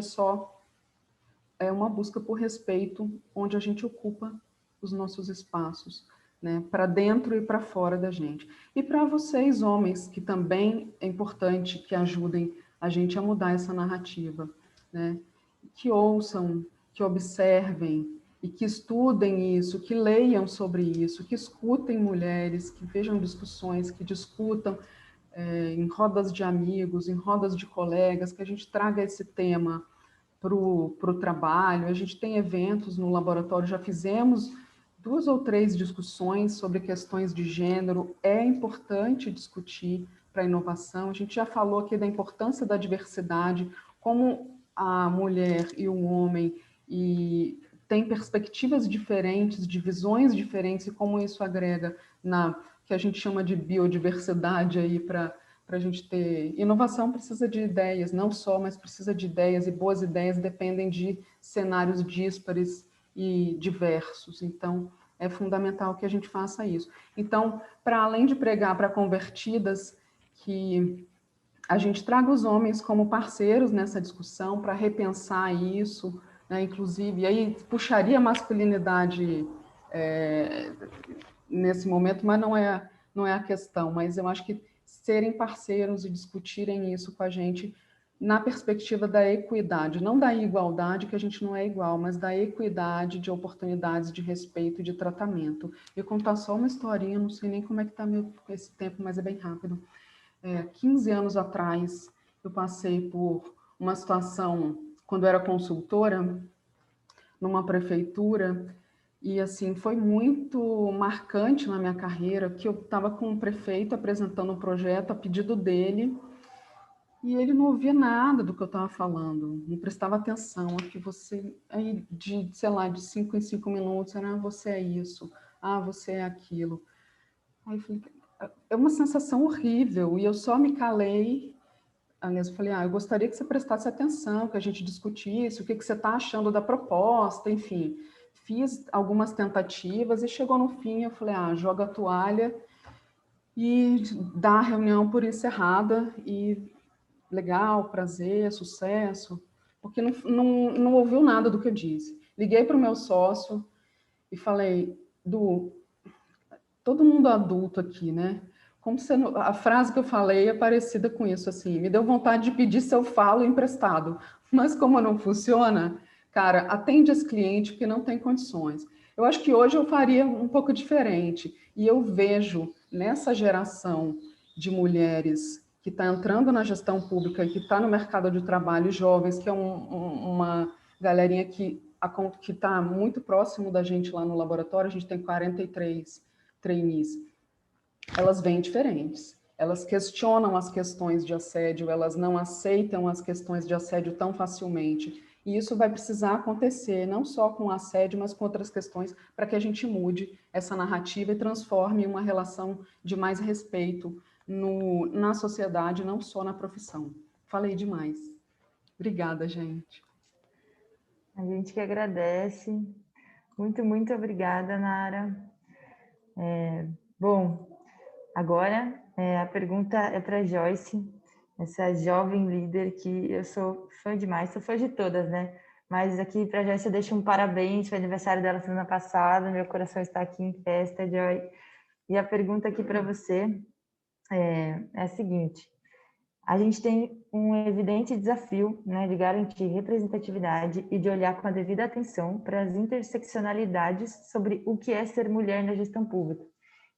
é uma busca por respeito, onde a gente ocupa os nossos espaços, né, para dentro e para fora da gente. E para vocês, homens, que também é importante que ajudem a gente a mudar essa narrativa, né, que ouçam, que observem e que estudem isso, que leiam sobre isso, que escutem mulheres, que vejam discussões, que discutam em rodas de amigos, em rodas de colegas, que a gente traga esse tema para o trabalho. A gente tem eventos no laboratório, já fizemos 2 ou 3 discussões sobre questões de gênero. É importante discutir para a inovação. A gente já falou aqui da importância da diversidade, como a mulher e o homem têm perspectivas diferentes, de visões diferentes, e como isso agrega na que a gente chama de biodiversidade aí para a gente ter. Inovação precisa de ideias, não só, mas precisa de ideias, e boas ideias dependem de cenários díspares e diversos. Então, é fundamental que a gente faça isso. Então, para além de pregar para convertidas, que a gente traga os homens como parceiros nessa discussão para repensar isso, né? Inclusive, e aí puxaria a masculinidade nesse momento, mas não é a questão, mas eu acho que serem parceiros e discutirem isso com a gente na perspectiva da equidade, não da igualdade, que a gente não é igual, mas da equidade de oportunidades, de respeito e de tratamento. Eu contar só uma historinha, não sei nem como é que está esse tempo, mas é bem rápido. 15 anos atrás, eu passei por uma situação, quando eu era consultora, numa prefeitura, e assim, foi muito marcante na minha carreira, que eu estava com o prefeito apresentando um projeto a pedido dele, e ele não ouvia nada do que eu estava falando, não prestava atenção. Aqui você, aí sei lá, de 5 em 5 minutos, era, você é isso, você é aquilo. Aí eu falei, é uma sensação horrível, e eu só me calei. Aliás, eu falei, eu gostaria que você prestasse atenção, que a gente discutisse, o que você está achando da proposta, enfim. Fiz algumas tentativas e chegou no fim, eu falei, joga a toalha e dá a reunião por encerrada, e legal, prazer, sucesso, porque não ouviu nada do que eu disse. Liguei para o meu sócio e falei, todo mundo adulto aqui, né? Como você a frase que eu falei é parecida com isso, assim, me deu vontade de pedir se eu falo emprestado, mas como não funciona, cara, atende esse cliente porque não tem condições. Eu acho que hoje eu faria um pouco diferente, e eu vejo nessa geração de mulheres que está entrando na gestão pública e que está no mercado de trabalho, jovens, que é uma galerinha que está muito próximo da gente lá no laboratório, a gente tem 43 trainees, elas vêm diferentes. Elas questionam as questões de assédio, elas não aceitam as questões de assédio tão facilmente. E isso vai precisar acontecer, não só com assédio, mas com outras questões, para que a gente mude essa narrativa e transforme uma relação de mais respeito na sociedade, não só na profissão. Falei demais. Obrigada, gente. A gente que agradece. Muito, muito obrigada, Nara. Bom, agora a pergunta é para Joyce, essa jovem líder que eu sou fã demais, sou fã de todas, né? Mas aqui para a Joyce eu deixo um parabéns, foi aniversário dela semana passada, meu coração está aqui em festa, Joy. E a pergunta aqui para você é a seguinte: a gente tem um evidente desafio, né, de garantir representatividade e de olhar com a devida atenção para as interseccionalidades sobre o que é ser mulher na gestão pública.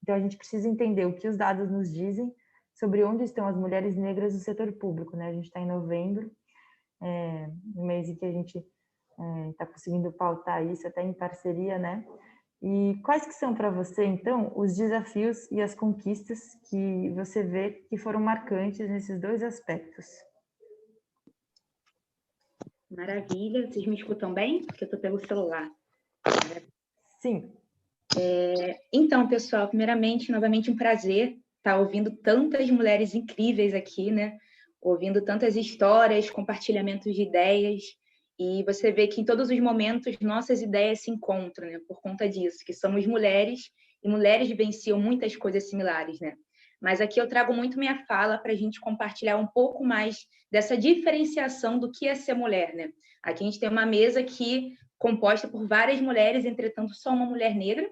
Então, a gente precisa entender o que os dados nos dizem sobre onde estão as mulheres negras no setor público, né? A gente está em novembro, no mês em que a gente está conseguindo pautar isso, até em parceria, né? E quais que são para você, então, os desafios e as conquistas que você vê que foram marcantes nesses dois aspectos? Maravilha. Vocês me escutam bem? Porque eu estou pelo celular. Sim. Então, pessoal, primeiramente, novamente um prazer estar ouvindo tantas mulheres incríveis aqui, né? Ouvindo tantas histórias, compartilhamentos de ideias. E você vê que em todos os momentos nossas ideias se encontram, né? Por conta disso, que somos mulheres e mulheres vivenciam muitas coisas similares, né? Mas aqui eu trago muito minha fala para a gente compartilhar um pouco mais dessa diferenciação do que é ser mulher, né? Aqui a gente tem uma mesa composta por várias mulheres, entretanto, só uma mulher negra,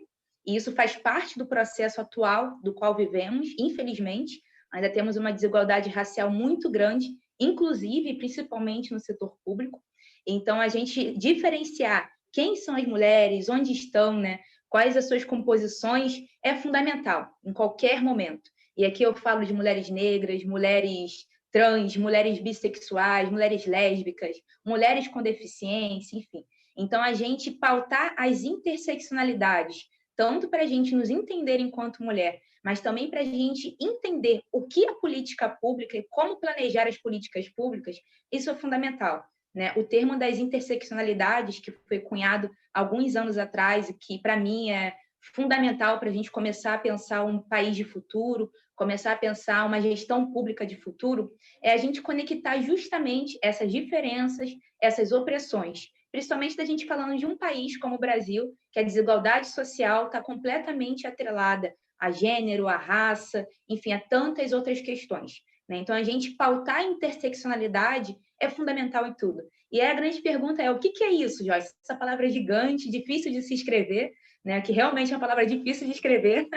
e isso faz parte do processo atual do qual vivemos, infelizmente. Ainda temos uma desigualdade racial muito grande, inclusive, principalmente no setor público. Então, a gente diferenciar quem são as mulheres, onde estão, né? Quais as suas composições, é fundamental, em qualquer momento. E aqui eu falo de mulheres negras, mulheres trans, mulheres bissexuais, mulheres lésbicas, mulheres com deficiência, enfim. Então, a gente pautar as interseccionalidades, tanto para a gente nos entender enquanto mulher, mas também para a gente entender o que é política pública e como planejar as políticas públicas, isso é fundamental, né? O termo das interseccionalidades, que foi cunhado alguns anos atrás, e que, para mim, é fundamental para a gente começar a pensar um país de futuro, começar a pensar uma gestão pública de futuro, é a gente conectar justamente essas diferenças, essas opressões, principalmente da gente falando de um país como o Brasil, que a desigualdade social está completamente atrelada a gênero, a raça, enfim, a tantas outras questões, né? Então, a gente pautar a interseccionalidade é fundamental em tudo. E a grande pergunta é, o que é isso, Joyce? Essa palavra é gigante, difícil de se escrever, né? Que realmente é uma palavra difícil de escrever.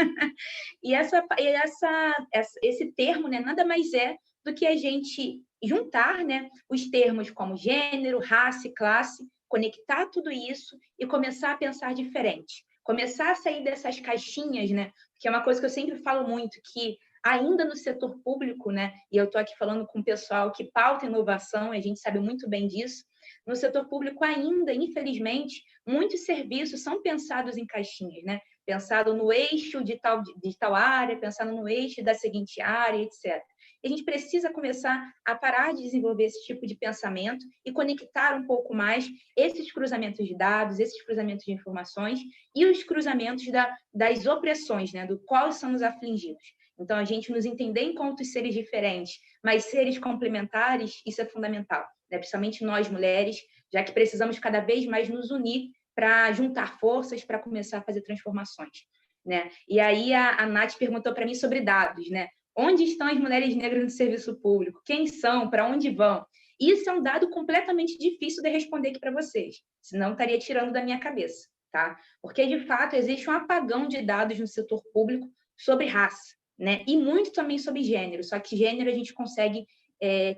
E esse termo, né, nada mais é do que a gente juntar, né, os termos como gênero, raça e classe, conectar tudo isso e começar a pensar diferente. Começar a sair dessas caixinhas, né? Que é uma coisa que eu sempre falo muito, que ainda no setor público, né? E eu estou aqui falando com o pessoal que pauta inovação, e a gente sabe muito bem disso, no setor público ainda, infelizmente, muitos serviços são pensados em caixinhas, né? Pensado no eixo de tal área, pensado no eixo da seguinte área, etc. E a gente precisa começar a parar de desenvolver esse tipo de pensamento e conectar um pouco mais esses cruzamentos de dados, esses cruzamentos de informações e os cruzamentos das opressões, né? Do qual somos afligidos. Então, a gente nos entender enquanto seres diferentes, mas seres complementares, isso é fundamental, né? Principalmente nós, mulheres, já que precisamos cada vez mais nos unir para juntar forças para começar a fazer transformações, né? E aí a Nath perguntou para mim sobre dados, né? Onde estão as mulheres negras no serviço público? Quem são? Para onde vão? Isso é um dado completamente difícil de responder aqui para vocês, senão estaria tirando da minha cabeça, tá? Porque, de fato, existe um apagão de dados no setor público sobre raça, né? E muito também sobre gênero, só que gênero a gente consegue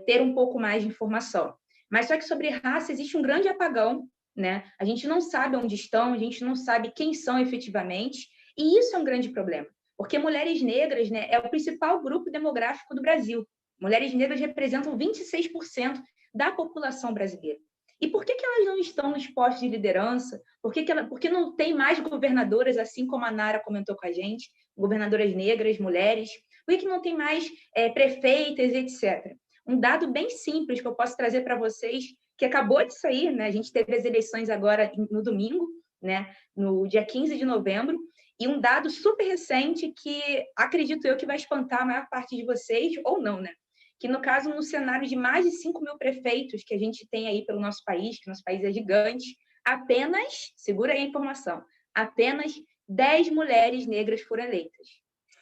ter um pouco mais de informação. Mas só que sobre raça existe um grande apagão, né? A gente não sabe onde estão, a gente não sabe quem são efetivamente, e isso é um grande problema, porque mulheres negras, né, é o principal grupo demográfico do Brasil. Mulheres negras representam 26% da população brasileira. E por que elas não estão nos postos de liderança? Por que não tem mais governadoras, assim como a Nara comentou com a gente, governadoras negras, mulheres? Por que não tem mais prefeitas, etc.? Um dado bem simples que eu posso trazer para vocês, que acabou de sair, né? A gente teve as eleições agora no domingo, né? No dia 15 de novembro, e um dado super recente que acredito eu que vai espantar a maior parte de vocês, ou não, né? Que no caso, no cenário de mais de 5 mil prefeitos que a gente tem aí pelo nosso país, que nosso país é gigante, apenas, segura aí a informação, apenas 10 mulheres negras foram eleitas.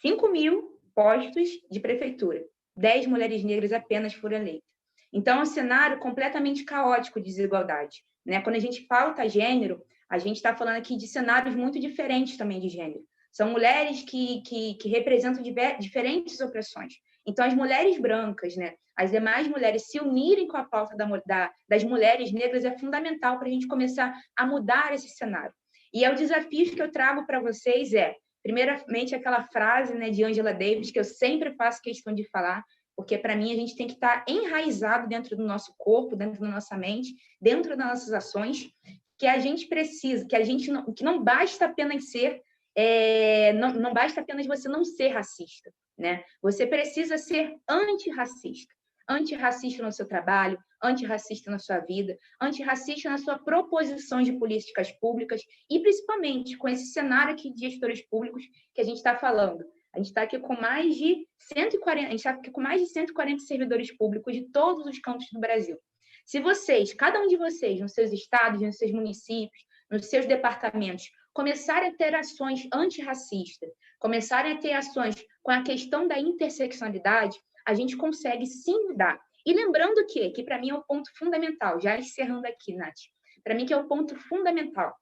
5 mil postos de prefeitura, 10 mulheres negras apenas foram eleitas. Então, é um cenário completamente caótico de desigualdade, né? Quando a gente pauta gênero, a gente está falando aqui de cenários muito diferentes também de gênero. São mulheres que representam diferentes opressões. Então, as mulheres brancas, né, as demais mulheres se unirem com a pauta das mulheres negras é fundamental para a gente começar a mudar esse cenário. E o desafio que eu trago para vocês primeiramente, aquela frase, né, de Angela Davis, que eu sempre faço questão de falar, porque, para mim, a gente tem que estar enraizado dentro do nosso corpo, dentro da nossa mente, dentro das nossas ações, que a gente precisa, que não basta apenas ser, não basta apenas você não ser racista, né? Você precisa ser antirracista. Antirracista no seu trabalho, antirracista na sua vida, antirracista na sua proposição de políticas públicas e, principalmente, com esse cenário aqui de gestores públicos que a gente está falando. A gente está aqui com mais de 140 servidores públicos de todos os cantos do Brasil. Se vocês, cada um de vocês, nos seus estados, nos seus municípios, nos seus departamentos, começarem a ter ações antirracistas, começarem a ter ações com a questão da interseccionalidade, a gente consegue sim mudar. E lembrando que para mim é o ponto fundamental, já encerrando aqui, Nath, para mim que é o ponto fundamental,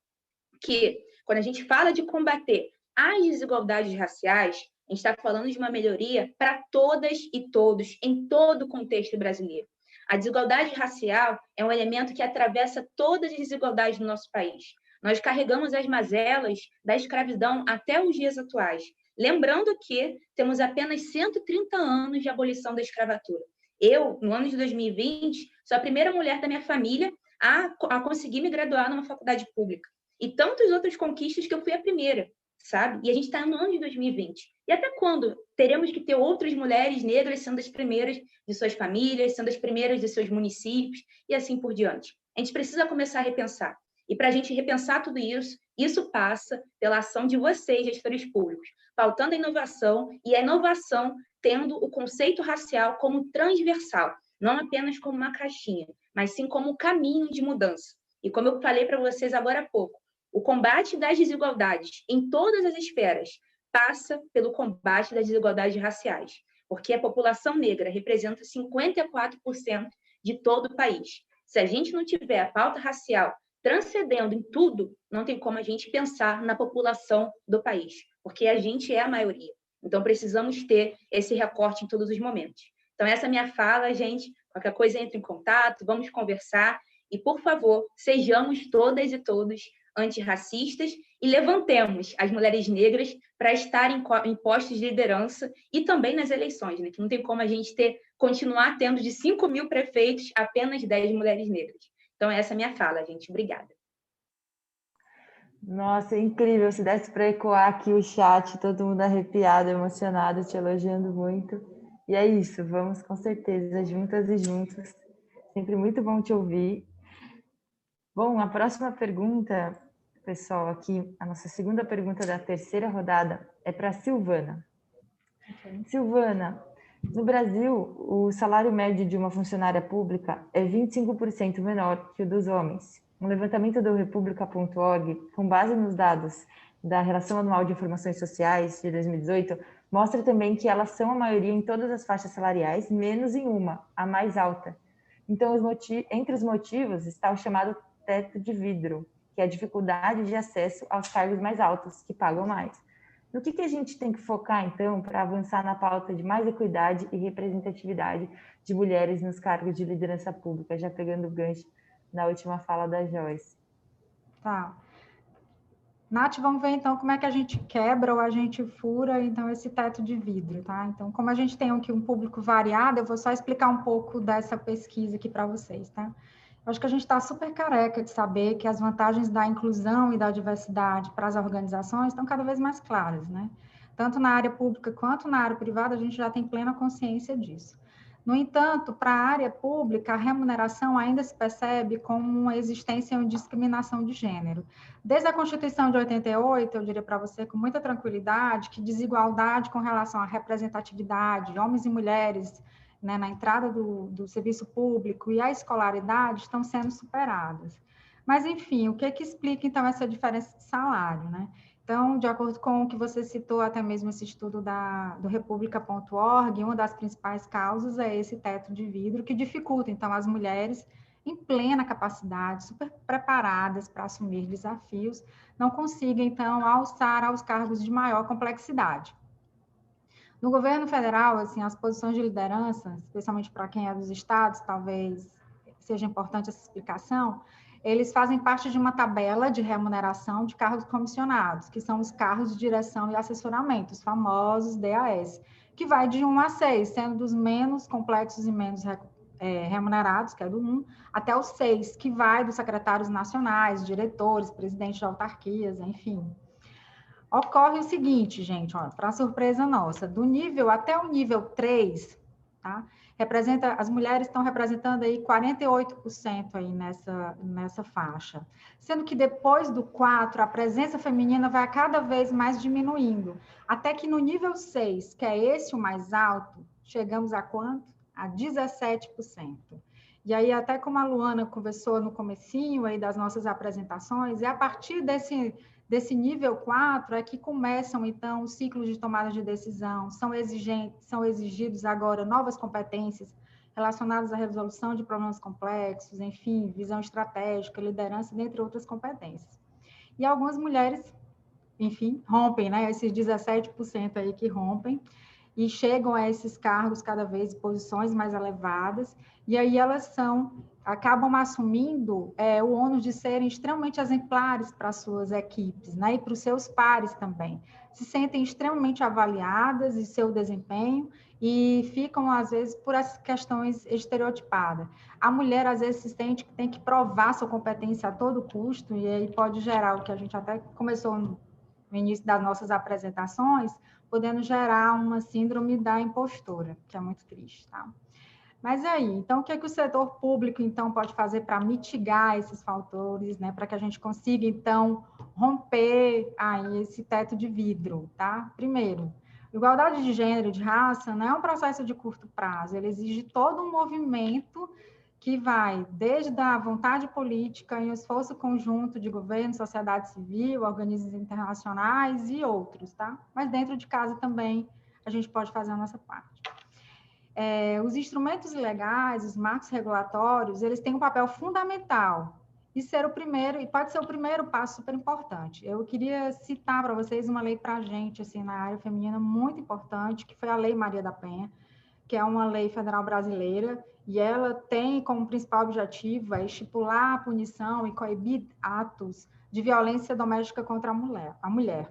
que quando a gente fala de combater as desigualdades raciais, a gente está falando de uma melhoria para todas e todos, em todo o contexto brasileiro. A desigualdade racial é um elemento que atravessa todas as desigualdades do nosso país. Nós carregamos as mazelas da escravidão até os dias atuais. Lembrando que temos apenas 130 anos de abolição da escravatura. Eu, no ano de 2020, sou a primeira mulher da minha família a conseguir me graduar numa faculdade pública. E tantas outras conquistas que eu fui a primeira, sabe? E a gente está no ano de 2020. E até quando teremos que ter outras mulheres negras sendo as primeiras de suas famílias, sendo as primeiras de seus municípios e assim por diante? A gente precisa começar a repensar. E para a gente repensar tudo isso, isso passa pela ação de vocês, gestores públicos, pautando a inovação e a inovação tendo o conceito racial como transversal, não apenas como uma caixinha, mas sim como um caminho de mudança. E como eu falei para vocês agora há pouco, o combate das desigualdades em todas as esferas passa pelo combate das desigualdades raciais, porque a população negra representa 54% de todo o país. Se a gente não tiver a pauta racial transcendendo em tudo, não tem como a gente pensar na população do país, porque a gente é a maioria. Então, precisamos ter esse recorte em todos os momentos. Então, essa é a minha fala, gente. Qualquer coisa, entre em contato, vamos conversar. E, por favor, sejamos todas e todos antirracistas e levantemos as mulheres negras para estarem em postos de liderança e também nas eleições, né? Que não tem como a gente continuar tendo de 5 mil prefeitos apenas 10 mulheres negras. Então, essa é a minha fala, gente. Obrigada. Nossa, é incrível. Se desse para ecoar aqui o chat, todo mundo arrepiado, emocionado, te elogiando muito. E é isso, vamos com certeza, juntas e juntos. Sempre muito bom te ouvir. Bom, a próxima pergunta, pessoal, aqui, a nossa segunda pergunta da terceira rodada é para Silvana. Okay. Silvana, no Brasil, o salário médio de uma funcionária pública é 25% menor que o dos homens. Um levantamento do República.org, com base nos dados da Relação Anual de Informações Sociais de 2018, mostra também que elas são a maioria em todas as faixas salariais, menos em uma, a mais alta. Então, entre os motivos está o chamado teto de vidro, que é a dificuldade de acesso aos cargos mais altos, que pagam mais. No que a gente tem que focar, então, para avançar na pauta de mais equidade e representatividade de mulheres nos cargos de liderança pública, já pegando o gancho na última fala da Joyce? Tá. Nath, vamos ver, então, como é que a gente quebra ou a gente fura, então, esse teto de vidro, tá? Então, como a gente tem aqui um público variado, eu vou só explicar um pouco dessa pesquisa aqui para vocês, tá? Eu acho que a gente está super careca de saber que as vantagens da inclusão e da diversidade para as organizações estão cada vez mais claras, né? Tanto na área pública quanto na área privada, a gente já tem plena consciência disso. No entanto, para a área pública, a remuneração ainda se percebe como uma existência em discriminação de gênero. Desde a Constituição de 88, eu diria para você com muita tranquilidade que desigualdade com relação à representatividade, homens e mulheres, né, na entrada do serviço público e a escolaridade estão sendo superadas. Mas, enfim, o que explica, então, essa diferença de salário, né? Então, de acordo com o que você citou, até mesmo esse estudo do República.org, uma das principais causas é esse teto de vidro, que dificulta, então, as mulheres em plena capacidade, super preparadas para assumir desafios, não consigam, então, alçar aos cargos de maior complexidade. No governo federal, assim, as posições de liderança, especialmente para quem é dos estados, talvez seja importante essa explicação, eles fazem parte de uma tabela de remuneração de cargos comissionados, que são os cargos de direção e assessoramento, os famosos DAS, que vai de 1 a 6, sendo dos menos complexos e menos remunerados, que é do 1, até o 6, que vai dos secretários nacionais, diretores, presidentes de autarquias, enfim. Ocorre o seguinte, gente, para surpresa nossa, do nível até o nível 3, tá? As mulheres estão representando aí 48% aí nessa faixa. Sendo que depois do 4, a presença feminina vai cada vez mais diminuindo. Até que no nível 6, que é esse o mais alto, chegamos a quanto? A 17%. E aí, até como a Luana conversou no comecinho aí das nossas apresentações, é a partir desse nível 4 é que começam, então, os ciclos de tomada de decisão, são exigidos agora novas competências relacionadas à resolução de problemas complexos, enfim, visão estratégica, liderança, dentre outras competências. E algumas mulheres, enfim, rompem, né, esses 17% aí que rompem, e chegam a esses cargos cada vez, posições mais elevadas, e aí elas acabam assumindo o ônus de serem extremamente exemplares para as suas equipes, né, e para os seus pares também. Se sentem extremamente avaliadas em seu desempenho e ficam, às vezes, por essas questões estereotipadas. A mulher, às vezes, se sente que tem que provar sua competência a todo custo, e aí pode gerar o que a gente até começou no início das nossas apresentações, podendo gerar uma síndrome da impostora, que é muito triste, tá? Mas aí, então, o que o setor público, então, pode fazer para mitigar esses fatores, né? Para que a gente consiga, então, romper aí esse teto de vidro, tá? Primeiro, igualdade de gênero e de raça não é um processo de curto prazo, ele exige todo um movimento que vai desde a vontade política e o esforço conjunto de governo, sociedade civil, organismos internacionais e outros, tá? Mas dentro de casa também a gente pode fazer a nossa parte. Os instrumentos legais, os marcos regulatórios, eles têm um papel fundamental e pode ser o primeiro passo super importante. Eu queria citar para vocês uma lei para a gente, assim, na área feminina, muito importante, que foi a Lei Maria da Penha, que é uma lei federal brasileira, e ela tem como principal objetivo estipular a punição e coibir atos de violência doméstica contra a mulher.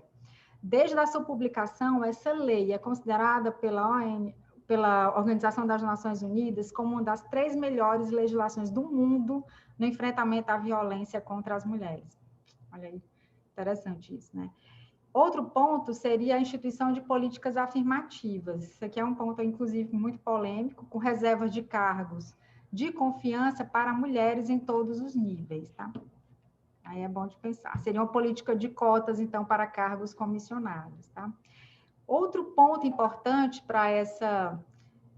Desde a sua publicação, essa lei é considerada pela Organização das Nações Unidas como uma das 3 melhores legislações do mundo no enfrentamento à violência contra as mulheres. Olha aí, interessante isso, né? Outro ponto seria a instituição de políticas afirmativas. Isso aqui é um ponto, inclusive, muito polêmico, com reservas de cargos de confiança para mulheres em todos os níveis, tá? Aí é bom de pensar. Seria uma política de cotas, então, para cargos comissionados, tá? Outro ponto importante para essa,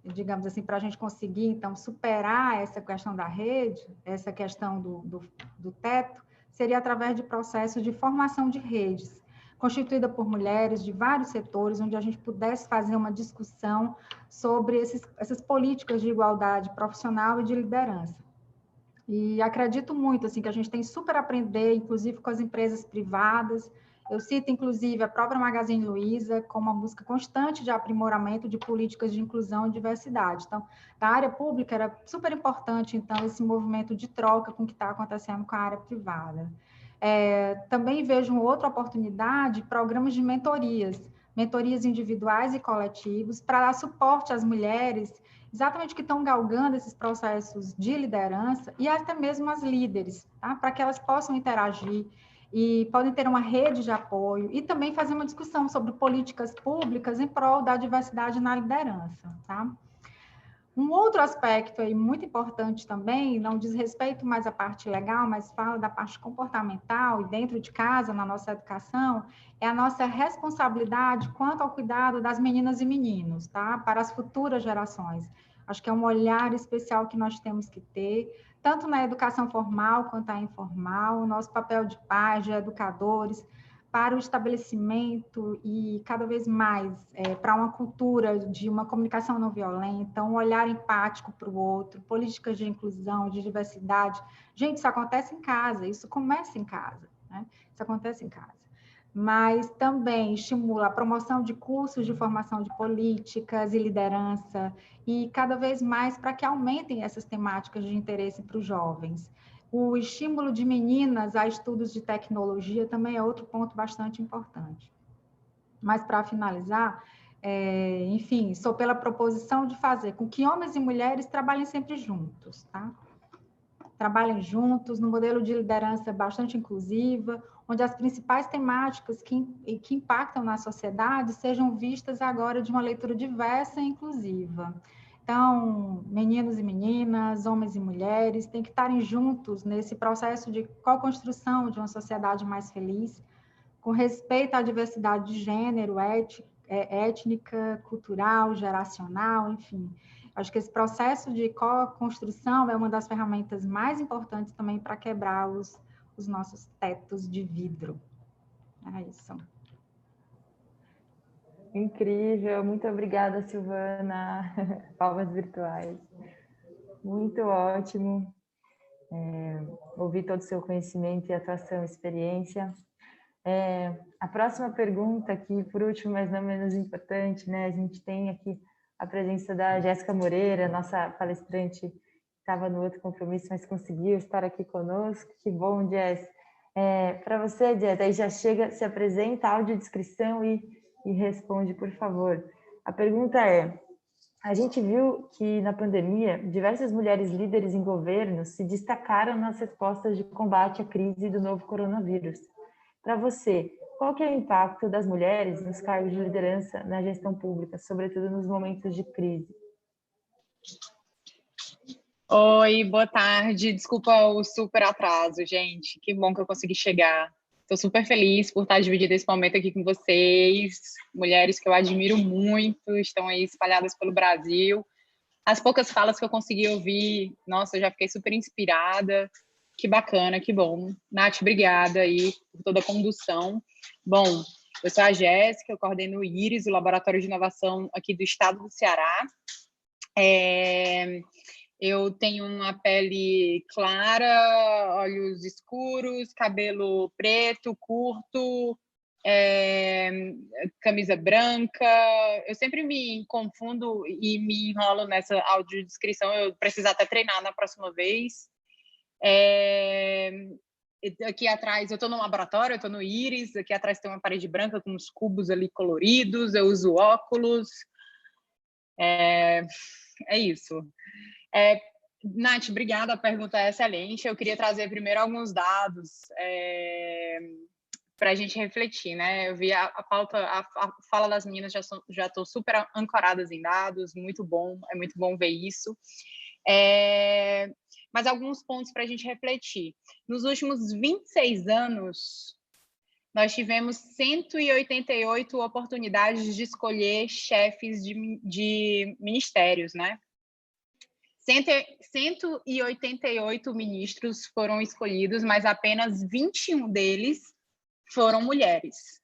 digamos assim, para a gente conseguir, então, superar essa questão da rede, essa questão do teto, seria através de processos de formação de redes, constituída por mulheres de vários setores, onde a gente pudesse fazer uma discussão sobre essas políticas de igualdade profissional e de liderança. E acredito muito assim, que a gente tem super a aprender, inclusive com as empresas privadas. Eu cito, inclusive, a própria Magazine Luiza como uma busca constante de aprimoramento de políticas de inclusão e diversidade. Então, da área pública era super importante, então, esse movimento de troca com o que está acontecendo com a área privada. Também vejo uma outra oportunidade, programas de mentorias individuais e coletivos, para dar suporte às mulheres exatamente que estão galgando esses processos de liderança e até mesmo as líderes, tá? Para que elas possam interagir e podem ter uma rede de apoio e também fazer uma discussão sobre políticas públicas em prol da diversidade na liderança, tá? Um outro aspecto aí muito importante também, não diz respeito mais à parte legal, mas fala da parte comportamental e dentro de casa, na nossa educação, é a nossa responsabilidade quanto ao cuidado das meninas e meninos, tá? Para as futuras gerações. Acho que é um olhar especial que nós temos que ter, tanto na educação formal quanto a informal, o nosso papel de pais, de educadores, para o estabelecimento e cada vez mais para uma cultura de uma comunicação não violenta, um olhar empático para o outro, políticas de inclusão, de diversidade. Gente, isso acontece em casa, isso começa em casa, né? Isso acontece em casa. Mas também estimula a promoção de cursos de formação de políticas e liderança e cada vez mais para que aumentem essas temáticas de interesse para os jovens. O estímulo de meninas a estudos de tecnologia também é outro ponto bastante importante. Mas, para finalizar, enfim, sou pela proposição de fazer com que homens e mulheres trabalhem sempre juntos, tá? Trabalhem juntos, no modelo de liderança bastante inclusiva, onde as principais temáticas que impactam na sociedade sejam vistas agora de uma leitura diversa e inclusiva. Então, meninos e meninas, homens e mulheres, têm que estarem juntos nesse processo de co-construção de uma sociedade mais feliz, com respeito à diversidade de gênero, étnica, cultural, geracional, enfim. Acho que esse processo de co-construção é uma das ferramentas mais importantes também para quebrar os nossos tetos de vidro. É isso. Incrível, muito obrigada, Silvana. Palmas virtuais. Muito ótimo ouvir todo o seu conhecimento e atuação, experiência. A próxima pergunta aqui, por último, mas não menos importante, né? A gente tem aqui a presença da Jéssica Moreira, nossa palestrante, que estava no outro compromisso, mas conseguiu estar aqui conosco. Que bom, Jess. Para você, Jess, aí já chega, se apresenta, audiodescrição e responde, por favor. A pergunta é: a gente viu que na pandemia, diversas mulheres líderes em governos se destacaram nas respostas de combate à crise do novo coronavírus. Para você, qual que é o impacto das mulheres nos cargos de liderança na gestão pública, sobretudo nos momentos de crise? Oi, boa tarde. Desculpa o super atraso, gente. Que bom que eu consegui chegar. Estou super feliz por estar dividida esse momento aqui com vocês, mulheres que eu admiro muito, estão aí espalhadas pelo Brasil. As poucas falas que eu consegui ouvir, nossa, eu já fiquei super inspirada. Que bacana, que bom. Nath, obrigada aí por toda a condução. Bom, eu sou a Jéssica, eu coordeno o IRIS, o Laboratório de Inovação aqui do Estado do Ceará. Eu tenho uma pele clara, olhos escuros, cabelo preto, curto, camisa branca. Eu sempre me confundo e me enrolo nessa audiodescrição. Eu preciso até treinar na próxima vez. Aqui atrás, eu estou no laboratório, eu estou no IRIS. Aqui atrás tem uma parede branca com uns cubos ali coloridos. Eu uso óculos. É isso. Nath, obrigada, a pergunta é excelente. Eu queria trazer primeiro alguns dados para a gente refletir, né? Eu vi a pauta, a fala das meninas, já estou super ancoradas em dados, muito bom, é muito bom ver isso. Mas alguns pontos para a gente refletir. Nos últimos 26 anos, nós tivemos 188 oportunidades de escolher chefes de ministérios, né? 188 ministros foram escolhidos, mas apenas 21 deles foram mulheres.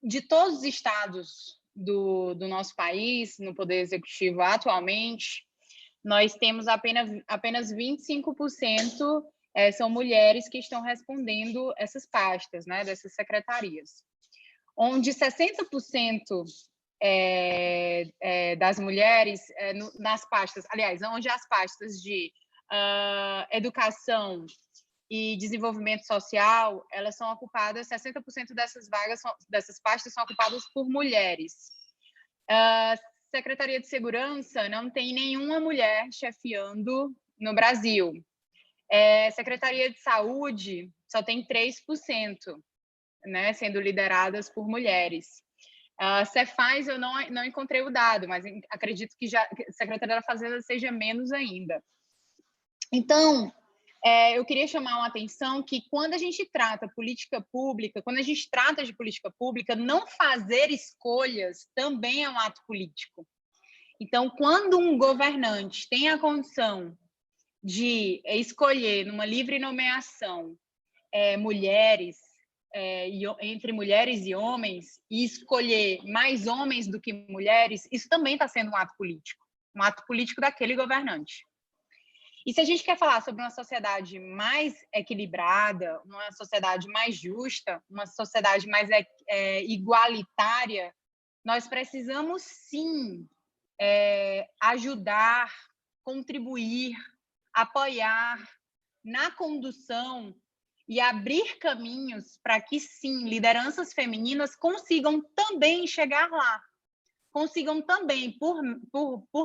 De todos os estados do nosso país, no Poder Executivo atualmente, nós temos apenas 25% são mulheres que estão respondendo essas pastas, né, dessas secretarias. Onde 60% das mulheres nas pastas, aliás, onde as pastas de educação e desenvolvimento social, elas são ocupadas, 60% dessas vagas, dessas pastas são ocupadas por mulheres. Secretaria de Segurança não tem nenhuma mulher chefiando no Brasil. Secretaria de Saúde só tem 3%, né, sendo lideradas por mulheres. Cefaz eu não encontrei o dado, mas acredito que a Secretaria da Fazenda seja menos ainda. Então, eu queria chamar uma atenção que quando a gente trata política pública, quando a gente trata de política pública, não fazer escolhas também é um ato político. Então, quando um governante tem a condição de escolher numa livre nomeação mulheres, entre mulheres e homens, e escolher mais homens do que mulheres, isso também está sendo um ato político daquele governante. E se a gente quer falar sobre uma sociedade mais equilibrada, uma sociedade mais justa, uma sociedade mais igualitária, nós precisamos, sim, ajudar, contribuir, apoiar na condução e abrir caminhos para que, sim, lideranças femininas consigam também chegar lá, consigam também, por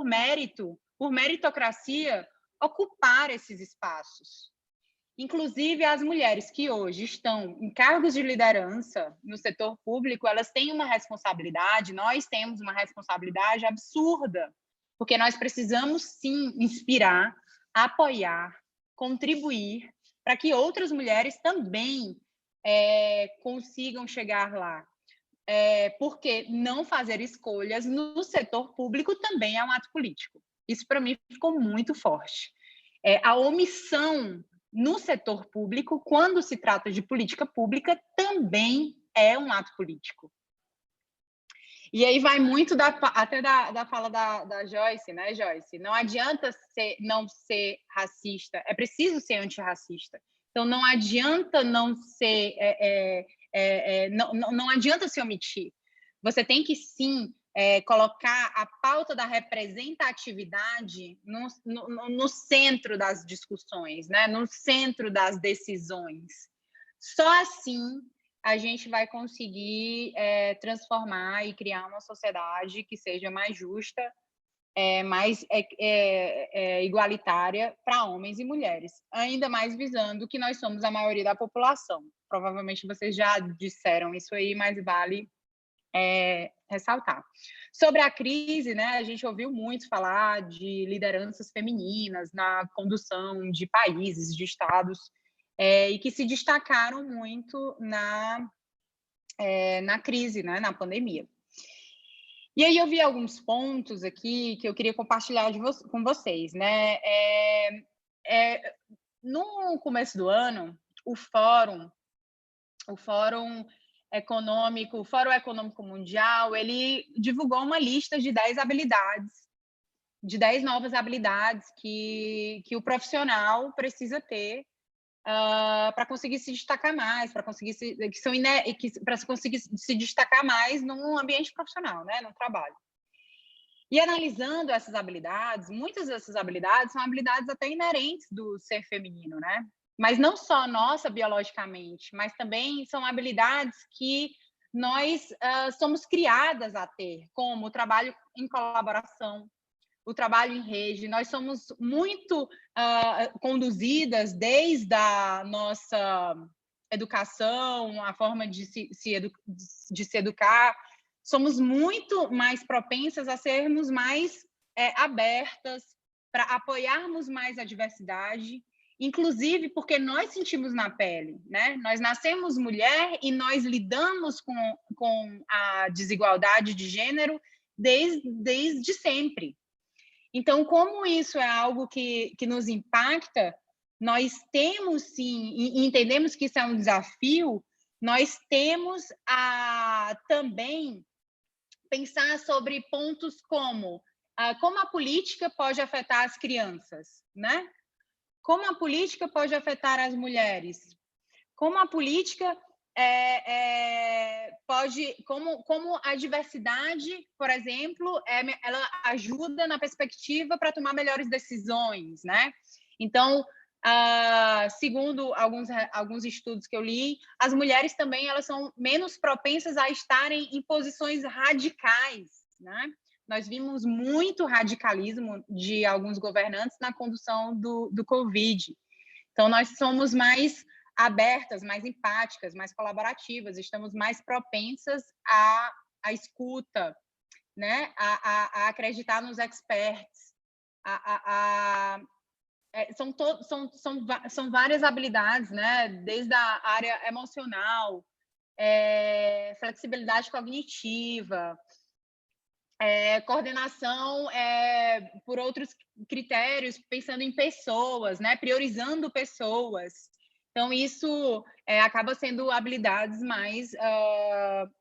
mérito, por meritocracia, ocupar esses espaços. Inclusive, as mulheres que hoje estão em cargos de liderança no setor público, elas têm uma responsabilidade, nós temos uma responsabilidade absurda, porque nós precisamos, sim, inspirar, apoiar, contribuir para que outras mulheres também consigam chegar lá. Porque não fazer escolhas no setor público também é um ato político. Isso, para mim, ficou muito forte. A omissão no setor público, quando se trata de política pública, também é um ato político. E aí vai muito até da fala da Joyce, né, Joyce? Não adianta não ser racista, é preciso ser antirracista. Então, não adianta não ser... não adianta se omitir. Você tem que, sim, colocar a pauta da representatividade no centro das discussões, né? No centro das decisões. Só assim a gente vai conseguir transformar e criar uma sociedade que seja mais justa, mais igualitária para homens e mulheres, ainda mais visando que nós somos a maioria da população. Provavelmente vocês já disseram isso aí, mas vale ressaltar. Sobre a crise, né, a gente ouviu muito falar de lideranças femininas na condução de países, de estados, e que se destacaram muito na crise, né, na pandemia. E aí eu vi alguns pontos aqui que eu queria compartilhar com vocês, né? No começo do ano, o Fórum Econômico Mundial, ele divulgou uma lista de 10 habilidades, de 10 novas habilidades que o profissional precisa ter para conseguir se destacar mais, para conseguir se destacar mais no ambiente profissional, né, no trabalho. E analisando essas habilidades, muitas dessas habilidades são habilidades até inerentes do ser feminino, né? Mas não só nossa biologicamente, mas também são habilidades que nós somos criadas a ter, como o trabalho em colaboração, o trabalho em rede, nós somos muito conduzidas desde a nossa educação, a forma de se educar, somos muito mais propensas a sermos mais abertas, para apoiarmos mais a diversidade, inclusive porque nós sentimos na pele, né? Nós nascemos mulher e nós lidamos com a desigualdade de gênero desde sempre. Então, como isso é algo que nos impacta, nós temos, sim, e entendemos que isso é um desafio, nós temos a também pensar sobre pontos como a política pode afetar as crianças, né? Como a política pode afetar as mulheres? Como a política como a diversidade, por exemplo, ela ajuda na perspectiva para tomar melhores decisões, né? Então, segundo alguns estudos que eu li, as mulheres também elas são menos propensas a estarem em posições radicais, né? Nós vimos muito radicalismo de alguns governantes na condução do Covid. Então, nós somos mais abertas, mais empáticas, mais colaborativas, estamos mais propensas à escuta, né? a acreditar nos experts, são várias habilidades, né? Desde a área emocional, flexibilidade cognitiva, coordenação por outros critérios, pensando em pessoas, né? Priorizando pessoas. Então, isso acaba sendo habilidades mais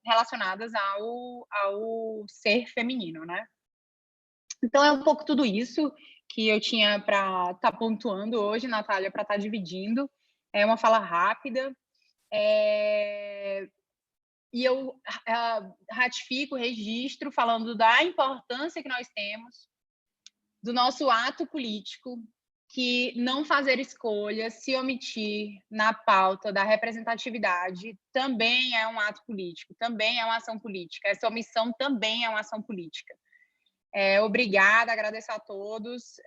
relacionadas ao ser feminino, né? Então, é um pouco tudo isso que eu tinha para estar pontuando hoje, Natália, para estar dividindo. É uma fala rápida. E eu ratifico, registro, falando da importância que nós temos do nosso ato político, que não fazer escolhas, se omitir na pauta da representatividade também é um ato político, também é uma ação política. Essa omissão também é uma ação política. Obrigada, agradeço a todos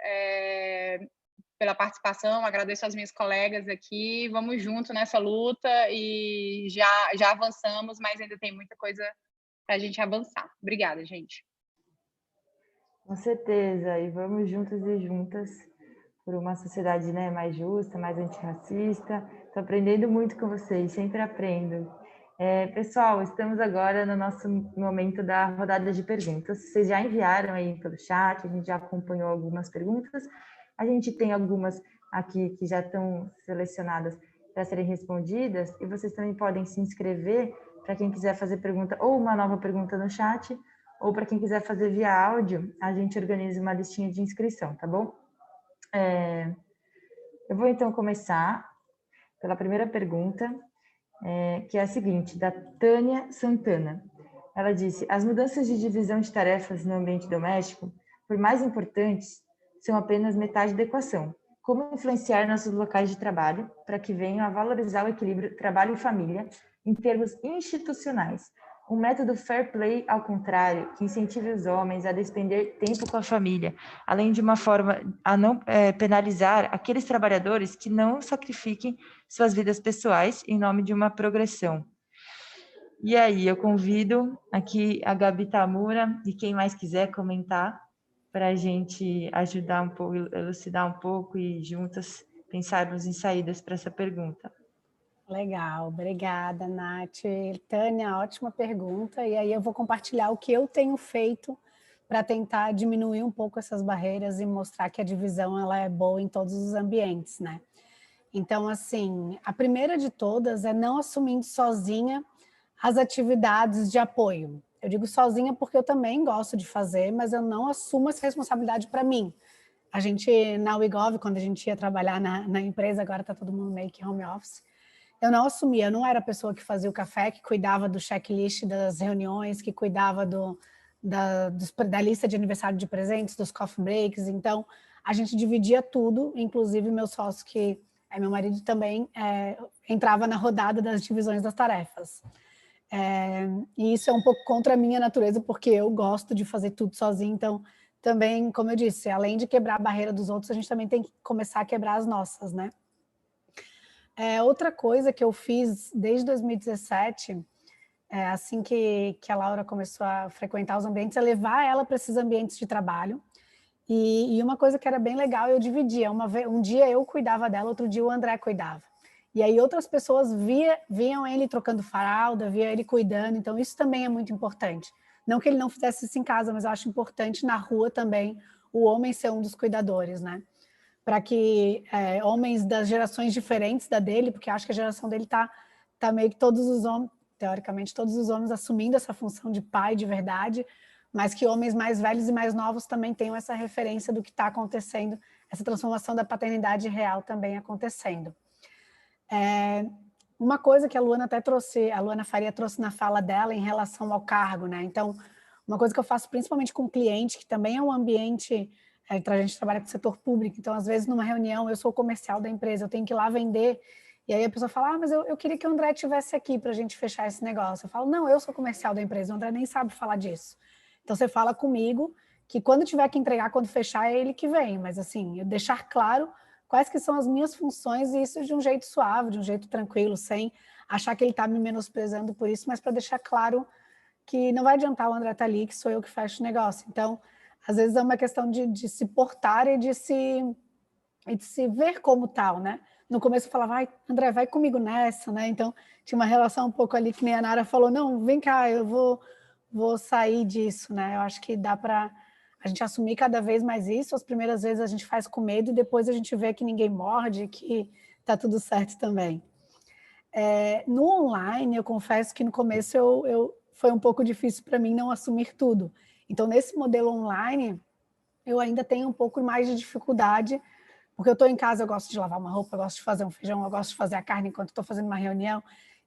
pela participação, agradeço às minhas colegas aqui, vamos junto nessa luta e já avançamos, mas ainda tem muita coisa para a gente avançar. Obrigada, gente. Com certeza, e vamos juntos e juntas por uma sociedade, né, mais justa, mais antirracista. Estou aprendendo muito com vocês, sempre aprendo. Pessoal, estamos agora no nosso momento da rodada de perguntas. Vocês já enviaram aí pelo chat, a gente já acompanhou algumas perguntas. A gente tem algumas aqui que já estão selecionadas para serem respondidas, e vocês também podem se inscrever para quem quiser fazer pergunta ou uma nova pergunta no chat, ou para quem quiser fazer via áudio, a gente organiza uma listinha de inscrição, tá bom? Eu vou então começar pela primeira pergunta, que é a seguinte, da Tânia Santana. Ela disse: as mudanças de divisão de tarefas no ambiente doméstico, por mais importantes, são apenas metade da equação. Como influenciar nossos locais de trabalho para que venham a valorizar o equilíbrio trabalho e família em termos institucionais? Um método fair play, ao contrário, que incentive os homens a despender tempo com a família, além de uma forma a não penalizar aqueles trabalhadores que não sacrifiquem suas vidas pessoais em nome de uma progressão. E aí, eu convido aqui a Gabi Tamura e quem mais quiser comentar para a gente ajudar um pouco, elucidar um pouco e juntas pensarmos em saídas para essa pergunta. Legal, obrigada, Nath. Tânia, ótima pergunta. E aí eu vou compartilhar o que eu tenho feito para tentar diminuir um pouco essas barreiras e mostrar que a divisão ela é boa em todos os ambientes, né? Então, assim, a primeira de todas é não assumindo sozinha as atividades de apoio. Eu digo sozinha porque eu também gosto de fazer, mas eu não assumo essa responsabilidade para mim. A gente, na WeGov, quando a gente ia trabalhar na empresa, agora está todo mundo meio que home office, eu não assumia, eu não era a pessoa que fazia o café, que cuidava do checklist das reuniões, que cuidava da lista de aniversário de presentes, dos coffee breaks. Então, a gente dividia tudo, inclusive meu sócio, que é meu marido, também entrava na rodada das divisões das tarefas. E isso é um pouco contra a minha natureza, porque eu gosto de fazer tudo sozinha, então também, como eu disse, além de quebrar a barreira dos outros, a gente também tem que começar a quebrar as nossas, né? Outra coisa que eu fiz desde 2017, assim que a Laura começou a frequentar os ambientes, é levar ela para esses ambientes de trabalho. E uma coisa que era bem legal, eu dividia. Um dia eu cuidava dela, outro dia o André cuidava. E aí outras pessoas viam ele trocando fralda, viam ele cuidando, então isso também é muito importante. Não que ele não fizesse isso em casa, mas eu acho importante na rua também o homem ser um dos cuidadores, né? Para que homens das gerações diferentes da dele, porque acho que a geração dele tá meio que todos os homens, teoricamente, todos os homens assumindo essa função de pai de verdade, mas que homens mais velhos e mais novos também tenham essa referência do que está acontecendo, essa transformação da paternidade real também acontecendo. Uma coisa que a Luana Faria trouxe na fala dela em relação ao cargo, né? Então, uma coisa que eu faço principalmente com cliente, que também é um ambiente, a gente trabalha com o setor público, então às vezes numa reunião eu sou o comercial da empresa, eu tenho que ir lá vender, e aí a pessoa fala, mas eu queria que o André estivesse aqui para a gente fechar esse negócio. Eu falo, não, eu sou comercial da empresa, o André nem sabe falar disso. Então você fala comigo que quando tiver que entregar, quando fechar, é ele que vem, mas assim, eu deixar claro quais que são as minhas funções, e isso de um jeito suave, de um jeito tranquilo, sem achar que ele está me menosprezando por isso, mas para deixar claro que não vai adiantar o André estar ali, que sou eu que fecho o negócio. Então, às vezes é uma questão de se portar e de se ver como tal, né? No começo eu falava, ai, André, vai comigo nessa, né? Então, tinha uma relação um pouco ali que nem a Nara falou, não, vem cá, eu vou sair disso, né? Eu acho que dá para a gente assumir cada vez mais isso. As primeiras vezes a gente faz com medo e depois a gente vê que ninguém morde, que tá tudo certo também. No online, eu confesso que no começo foi um pouco difícil para mim não assumir tudo. Então, nesse modelo online, eu ainda tenho um pouco mais de dificuldade, porque eu estou em casa, eu gosto de lavar uma roupa, eu gosto de fazer um feijão, eu gosto de fazer a carne enquanto estou fazendo uma reunião.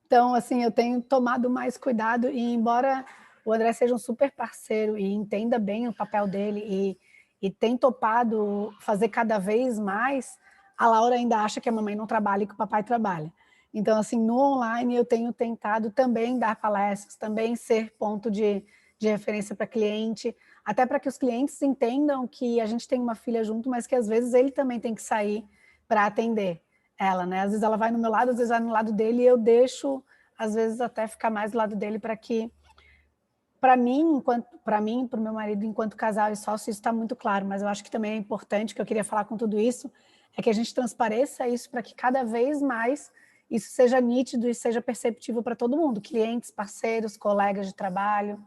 Então, assim, eu tenho tomado mais cuidado, e embora o André seja um super parceiro e entenda bem o papel dele e tem topado fazer cada vez mais, a Laura ainda acha que a mamãe não trabalha e que o papai trabalha. Então, assim, no online eu tenho tentado também dar palestras, também ser ponto de referência para cliente, até para que os clientes entendam que a gente tem uma filha junto, mas que às vezes ele também tem que sair para atender ela, né? Às vezes ela vai no meu lado, às vezes vai no lado dele, e eu deixo, às vezes, até ficar mais do lado dele para que, para mim, para o meu marido, enquanto casal e sócio, isso está muito claro, mas eu acho que também é importante, que eu queria falar com tudo isso, é que a gente transpareça isso para que cada vez mais isso seja nítido e seja perceptível para todo mundo, clientes, parceiros, colegas de trabalho.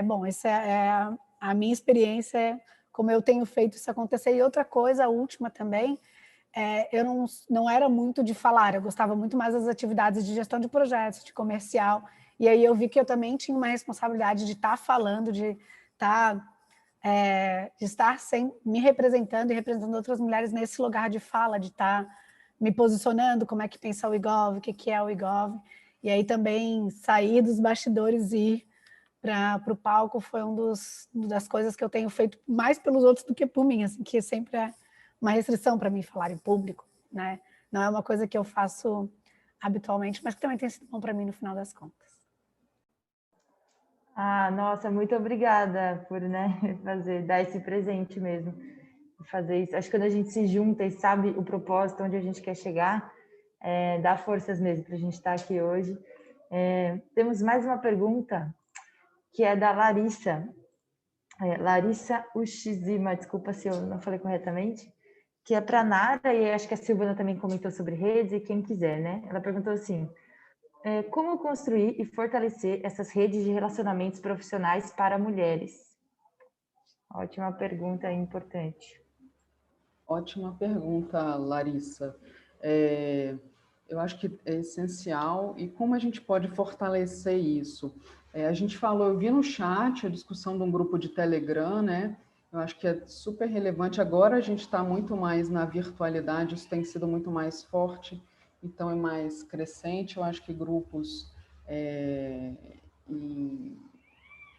Bom, essa é a minha experiência, como eu tenho feito isso acontecer. E outra coisa, a última também, eu não era muito de falar, eu gostava muito mais das atividades de gestão de projetos, de comercial, e aí eu vi que eu também tinha uma responsabilidade de estar falando, de estar me representando e representando outras mulheres nesse lugar de fala, de estar me posicionando, como é que pensa o IGOV, o que é o IGOV, e aí também sair dos bastidores e ir para o palco foi uma das coisas que eu tenho feito mais pelos outros do que por mim, assim, que sempre é uma restrição para mim falar em público, né? Não é uma coisa que eu faço habitualmente, mas que também tem sido bom para mim no final das contas. Ah, nossa, muito obrigada por, né, dar esse presente mesmo, fazer isso. Acho que quando a gente se junta e sabe o propósito, onde a gente quer chegar, dá forças mesmo para a gente estar aqui hoje. Temos mais uma pergunta, que é da Larissa. Larissa Ushizima, desculpa se eu não falei corretamente, que é para a Nara, e acho que a Silvana também comentou sobre redes, e quem quiser, né? Ela perguntou assim, como construir e fortalecer essas redes de relacionamentos profissionais para mulheres? Ótima pergunta, importante. Ótima pergunta, Larissa. Eu acho que é essencial. E como a gente pode fortalecer isso? A gente falou, eu vi no chat a discussão de um grupo de Telegram, né? Eu acho que é super relevante. Agora a gente está muito mais na virtualidade, isso tem sido muito mais forte, então é mais crescente. Eu acho que grupos e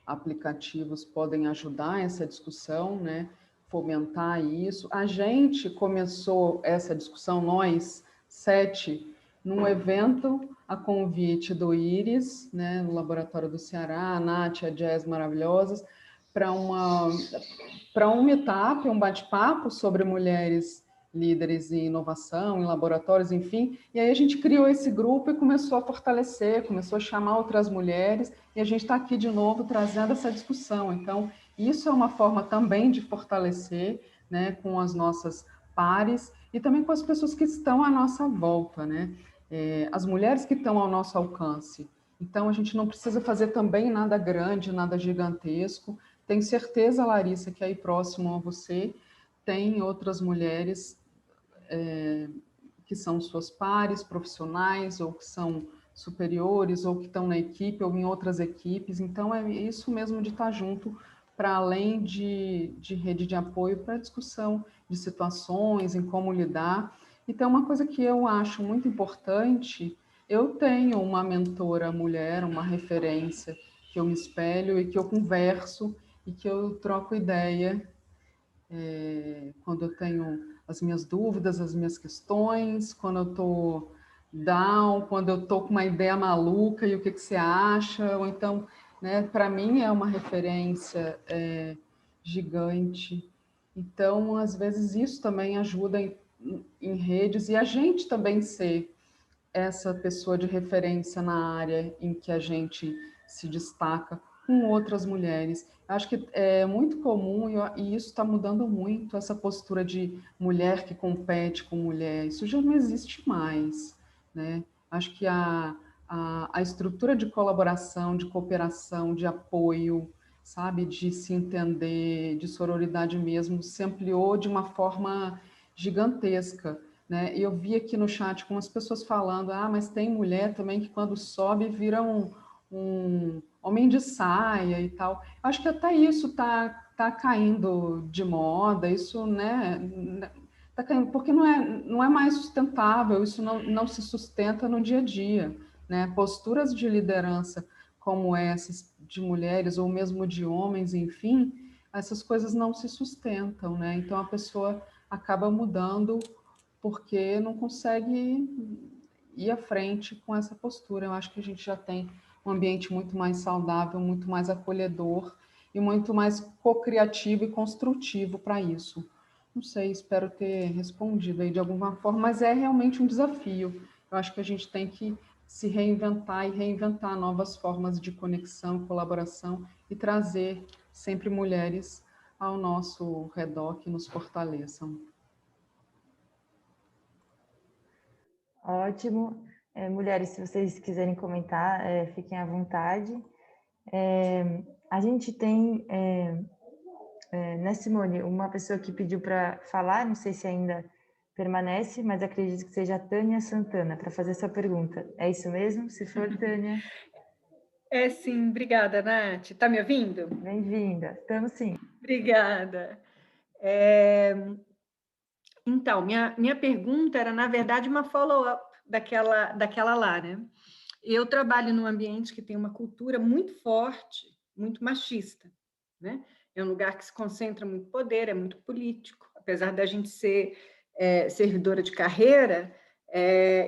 aplicativos podem ajudar essa discussão, né? Fomentar isso. A gente começou essa discussão, nós 7, num evento a convite do Iris, né, no Laboratório do Ceará, a Nath e a Jazz maravilhosas, para um meetup, um bate-papo sobre mulheres líderes em inovação, em laboratórios, enfim. E aí a gente criou esse grupo e começou a fortalecer, começou a chamar outras mulheres, e a gente está aqui de novo trazendo essa discussão. Então, isso é uma forma também de fortalecer, né, com as nossas pares e também com as pessoas que estão à nossa volta, né? As mulheres que estão ao nosso alcance. Então, a gente não precisa fazer também nada grande, nada gigantesco. Tenho certeza, Larissa, que aí próximo a você tem outras mulheres que são suas pares profissionais, ou que são superiores, ou que estão na equipe, ou em outras equipes. Então, é isso mesmo de estar junto, para além de rede de apoio, para discussão de situações, em como lidar. Então, uma coisa que eu acho muito importante, eu tenho uma mentora mulher, uma referência que eu me espelho e que eu converso e que eu troco ideia quando eu tenho as minhas dúvidas, as minhas questões, quando eu estou down, quando eu estou com uma ideia maluca e o que você acha, ou então, né, para mim é uma referência gigante. Então, às vezes, isso também ajuda em redes e a gente também ser essa pessoa de referência na área em que a gente se destaca com outras mulheres. Acho que é muito comum, e isso está mudando muito, essa postura de mulher que compete com mulher. Isso já não existe mais, né? Acho que a estrutura de colaboração, de cooperação, de apoio, sabe, de se entender, de sororidade mesmo, se ampliou de uma forma gigantesca, né? E eu vi aqui no chat com as pessoas falando, mas tem mulher também que quando sobe vira um homem de saia e tal. Acho que até isso tá caindo de moda, isso, né, tá caindo, porque não é mais sustentável, isso não se sustenta no dia a dia, né? Posturas de liderança como essas de mulheres ou mesmo de homens, enfim, essas coisas não se sustentam, né? Então a pessoa acaba mudando porque não consegue ir à frente com essa postura. Eu acho que a gente já tem um ambiente muito mais saudável, muito mais acolhedor e muito mais co-criativo e construtivo para isso. Não sei, espero ter respondido aí de alguma forma, mas é realmente um desafio. Eu acho que a gente tem que se reinventar e reinventar novas formas de conexão, colaboração e trazer sempre mulheres ao nosso redor que nos fortaleçam. Ótimo. Mulheres, se vocês quiserem comentar, fiquem à vontade. A gente tem, né, Simone, uma pessoa que pediu para falar, não sei se ainda permanece, mas acredito que seja a Tânia Santana, para fazer sua pergunta. É isso mesmo? Se for, Tânia. É sim, obrigada, Nath. Está me ouvindo? Bem-vinda, estamos sim. Obrigada. Então, minha pergunta era, na verdade, uma follow-up daquela lá, né? Eu trabalho num ambiente que tem uma cultura muito forte, muito machista, né? É um lugar que se concentra muito poder, é muito político. Apesar da gente ser servidora de carreira,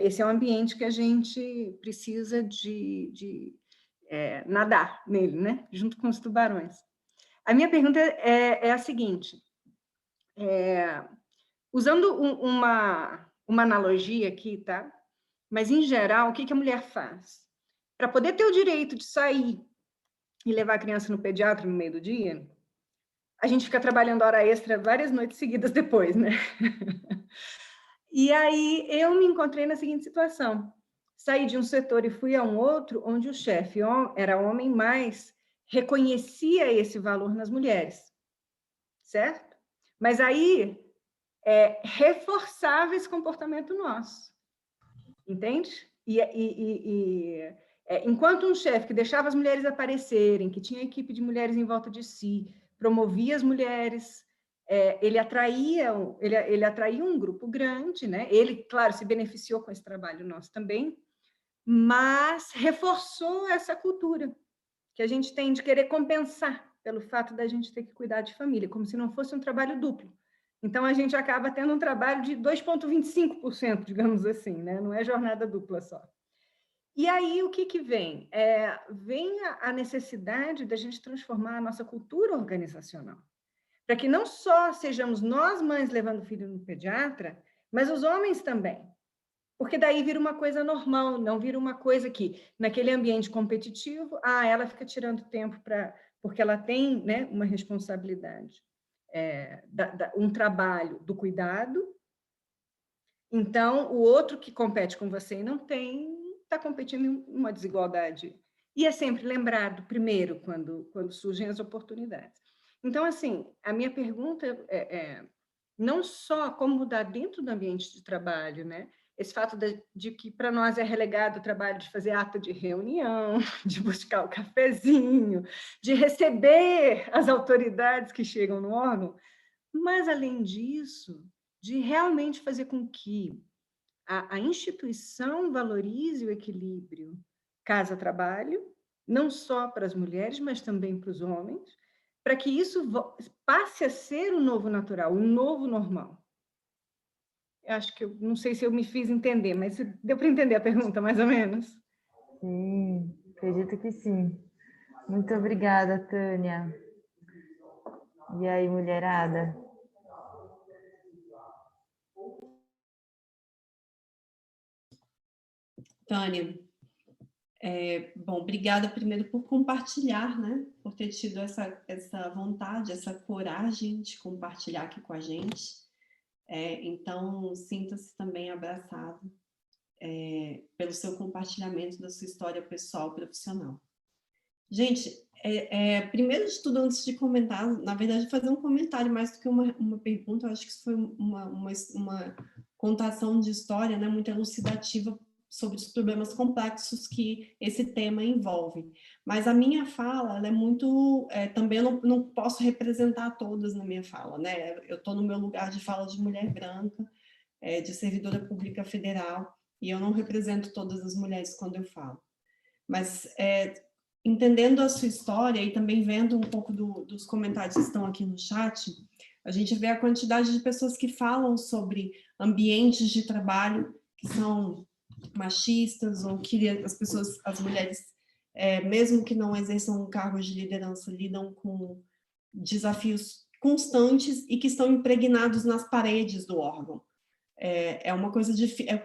esse é um ambiente que a gente precisa de nadar nele, né? Junto com os tubarões. A minha pergunta é a seguinte, usando uma analogia aqui, tá? Mas, em geral, o que a mulher faz? Para poder ter o direito de sair e levar a criança no pediatra no meio do dia, a gente fica trabalhando hora extra várias noites seguidas depois, né? E aí eu me encontrei na seguinte situação. Saí de um setor e fui a um outro, onde o chefe era homem, mas reconhecia esse valor nas mulheres, certo? Mas aí reforçava esse comportamento nosso, entende? Enquanto um chefe que deixava as mulheres aparecerem, que tinha equipe de mulheres em volta de si, promovia as mulheres, ele atraía um grupo grande, né? Ele, claro, se beneficiou com esse trabalho nosso também, mas reforçou essa cultura que a gente tem de querer compensar pelo fato da gente ter que cuidar de família, como se não fosse um trabalho duplo. Então, a gente acaba tendo um trabalho de 2,25%, digamos assim, né? Não é jornada dupla só. E aí, o que vem? Vem a necessidade da gente transformar a nossa cultura organizacional, para que não só sejamos nós, mães, levando o filho no pediatra, mas os homens também. Porque daí vira uma coisa normal, não vira uma coisa que, naquele ambiente competitivo, ela fica tirando tempo porque ela tem, né, uma responsabilidade, um trabalho do cuidado. Então, o outro que compete com você e não tem, está competindo em uma desigualdade. E é sempre lembrado, primeiro, quando surgem as oportunidades. Então, assim, a minha pergunta é não só como mudar dentro do ambiente de trabalho, né? Esse fato de que para nós é relegado o trabalho de fazer ata de reunião, de buscar o cafezinho, de receber as autoridades que chegam no órgão, mas, além disso, de realmente fazer com que a instituição valorize o equilíbrio casa-trabalho, não só para as mulheres, mas também para os homens, para que isso passe a ser o novo natural, o novo normal. Eu acho que não sei se eu me fiz entender, mas deu para entender a pergunta, mais ou menos? Sim, acredito que sim. Muito obrigada, Tânia. E aí, mulherada? Tânia, bom, obrigada primeiro por compartilhar, né? Por ter tido essa vontade, essa coragem de compartilhar aqui com a gente. Então, sinta-se também abraçado pelo seu compartilhamento da sua história pessoal e profissional. Gente, primeiro de tudo, antes de comentar, na verdade, fazer um comentário mais do que uma pergunta, eu acho que isso foi uma contação de história, né, muito elucidativa sobre os problemas complexos que esse tema envolve. Mas a minha fala, ela é muito... também eu não posso representar todas na minha fala, né? Eu estou no meu lugar de fala de mulher branca, de servidora pública federal, e eu não represento todas as mulheres quando eu falo. Mas, entendendo a sua história e também vendo um pouco dos comentários que estão aqui no chat, a gente vê a quantidade de pessoas que falam sobre ambientes de trabalho que são machistas, ou que as mulheres, mesmo que não exerçam cargos de liderança, lidam com desafios constantes e que estão impregnados nas paredes do órgão. É uma coisa difícil.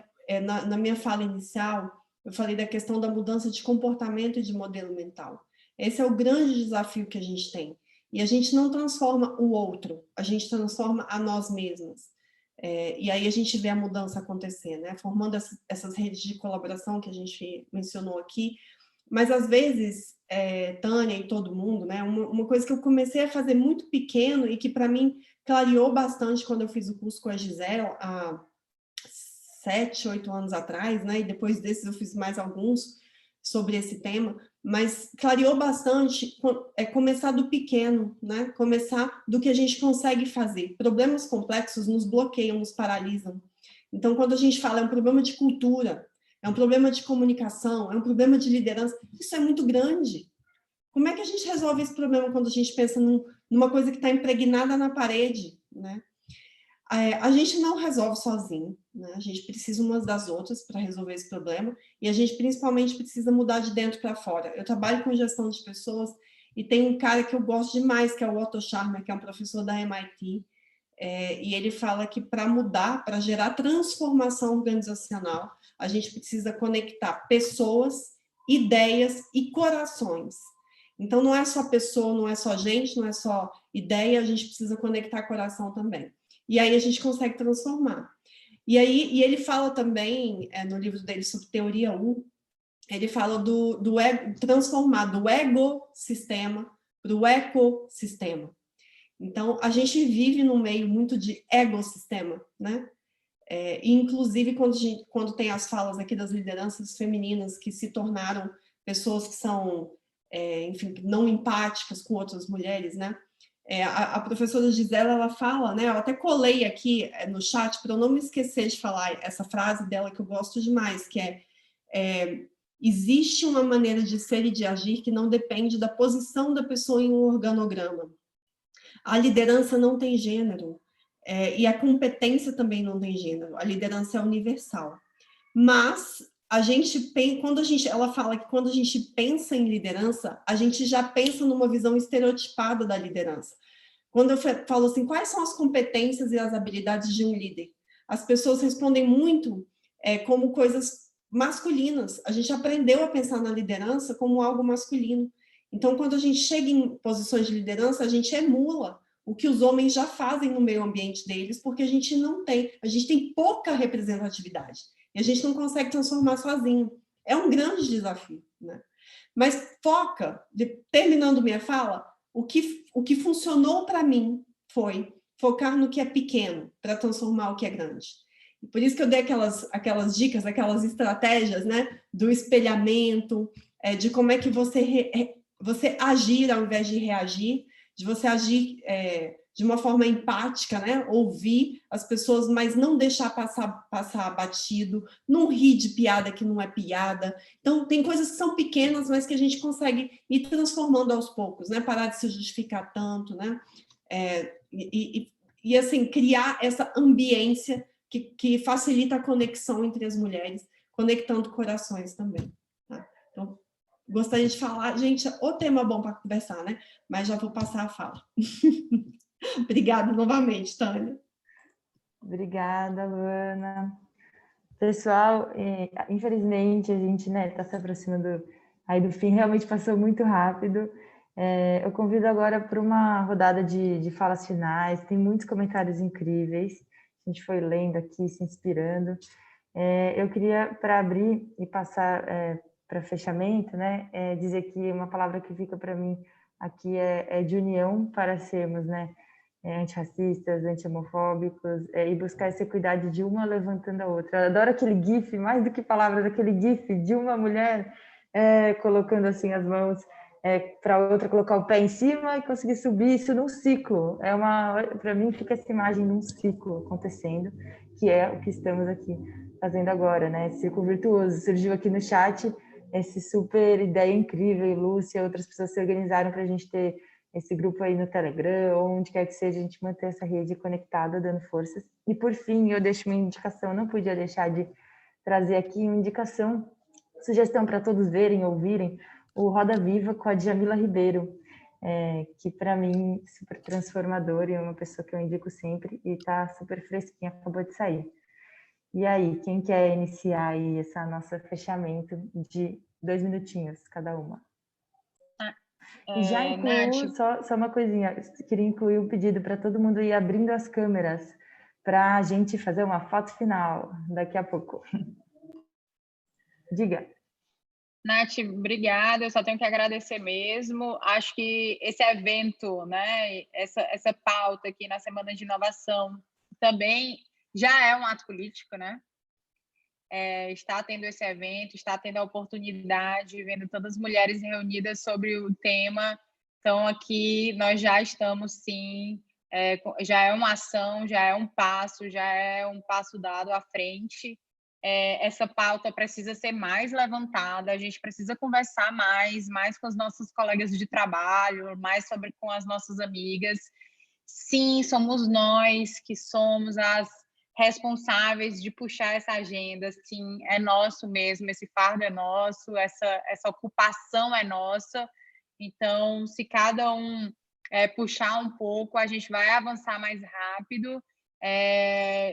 Na minha fala inicial, eu falei da questão da mudança de comportamento e de modelo mental. Esse é o grande desafio que a gente tem. E a gente não transforma o outro, a gente transforma a nós mesmas. E aí a gente vê a mudança acontecer, né? Formando essas redes de colaboração que a gente mencionou aqui. Mas, às vezes, Tânia e todo mundo, né? Uma coisa que eu comecei a fazer muito pequeno e que, para mim, clareou bastante quando eu fiz o curso com a Gisela, há 7, 8 anos atrás, né? E depois desses eu fiz mais alguns sobre esse tema, mas clareou bastante começar do pequeno, né? Começar do que a gente consegue fazer. Problemas complexos nos bloqueiam, nos paralisam. Então, quando a gente fala é um problema de cultura, é um problema de comunicação, é um problema de liderança, isso é muito grande. Como é que a gente resolve esse problema quando a gente pensa numa coisa que está impregnada na parede, né? A gente não resolve sozinho, né? A gente precisa umas das outras para resolver esse problema, e a gente principalmente precisa mudar de dentro para fora. Eu trabalho com gestão de pessoas e tem um cara que eu gosto demais, que é o Otto Scharmer, que é um professor da MIT, e ele fala que para mudar, para gerar transformação organizacional, a gente precisa conectar pessoas, ideias e corações. Então, não é só pessoa, não é só gente, não é só ideia, a gente precisa conectar coração também. E aí a gente consegue transformar. E ele fala também, no livro dele sobre teoria U, ele fala do ego, transformar do ego-sistema para o ecossistema. Então, a gente vive num meio muito de ecossistema, né? Inclusive, quando tem as falas aqui das lideranças femininas que se tornaram pessoas que são, enfim, não empáticas com outras mulheres, né? A professora Gisela, ela fala, né? Eu até colei aqui no chat para eu não me esquecer de falar essa frase dela que eu gosto demais, que existe uma maneira de ser e de agir que não depende da posição da pessoa em um organograma. A liderança não tem gênero, e a competência também não tem gênero. A liderança é universal. Mas ela fala que quando a gente pensa em liderança, a gente já pensa numa visão estereotipada da liderança. Quando eu falo assim, quais são as competências e as habilidades de um líder? As pessoas respondem muito como coisas masculinas. A gente aprendeu a pensar na liderança como algo masculino. Então, quando a gente chega em posições de liderança, a gente emula o que os homens já fazem no meio ambiente deles, porque a gente tem pouca representatividade. E a gente não consegue transformar sozinho. É um grande desafio, né? Mas terminando minha fala, o que funcionou para mim foi focar no que é pequeno para transformar o que é grande. E por isso que eu dei aquelas dicas, aquelas estratégias, né, do espelhamento, de como é que você agir ao invés de reagir, de você agir de uma forma empática, né, ouvir as pessoas, mas não deixar passar batido, não rir de piada que não é piada. Então, tem coisas que são pequenas, mas que a gente consegue ir transformando aos poucos, né, parar de se justificar tanto, né, e assim, criar essa ambiência que facilita a conexão entre as mulheres, conectando corações também. Tá? Então, gostaria de falar, gente, o tema bom para conversar, né? Mas já vou passar a fala. Obrigada novamente, Tânia. Obrigada, Luana. Pessoal, infelizmente a gente está se aproximando aí do fim, realmente passou muito rápido. Eu convido agora para uma rodada de falas finais, tem muitos comentários incríveis, a gente foi lendo aqui, se inspirando. Eu queria, para abrir e passar para fechamento, né, dizer que uma palavra que fica para mim aqui é de união para sermos, né, antirracistas, anti-homofóbicos, e buscar essa equidade de uma levantando a outra. Eu adoro aquele gif, mais do que palavras, aquele gif de uma mulher colocando assim as mãos para outra colocar o pé em cima e conseguir subir isso num ciclo. Para mim fica essa imagem de um ciclo acontecendo, que é o que estamos aqui fazendo agora, né? Esse círculo virtuoso surgiu aqui no chat, esse super ideia incrível, e Lúcia, outras pessoas se organizaram para a gente ter esse grupo aí no Telegram, ou onde quer que seja, a gente manter essa rede conectada, dando forças. E por fim, eu deixo uma indicação, não podia deixar de trazer aqui uma indicação, sugestão para todos verem, ouvirem, o Roda Viva com a Djamila Ribeiro, que para mim é super transformador e é uma pessoa que eu indico sempre e está super fresquinha, acabou de sair. E aí, quem quer iniciar aí esse nosso fechamento de 2 minutinhos cada uma? E já incluo, só uma coisinha, queria incluir um pedido para todo mundo ir abrindo as câmeras para a gente fazer uma foto final daqui a pouco. Diga. Nath, obrigada, eu só tenho que agradecer mesmo. Acho que esse evento, né, essa pauta aqui na Semana de Inovação também já é um ato político, né? Está tendo esse evento, está tendo a oportunidade, vendo tantas mulheres reunidas sobre o tema. Então, aqui nós já estamos, sim, já é uma ação, já é um passo dado à frente. Essa pauta precisa ser mais levantada, a gente precisa conversar mais com as nossas colegas de trabalho, mais com as nossas amigas. Sim, somos nós que somos as responsáveis de puxar essa agenda, sim, é nosso mesmo, esse fardo é nosso, essa ocupação é nossa. Então, se cada um puxar um pouco, a gente vai avançar mais rápido.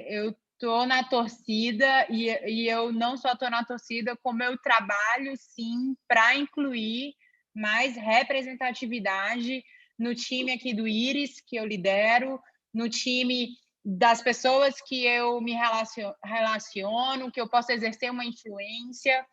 Eu estou na torcida e eu não só estou na torcida, como eu trabalho, sim, para incluir mais representatividade no time aqui do Íris, que eu lidero, no time das pessoas que eu me relaciono, que eu posso exercer uma influência.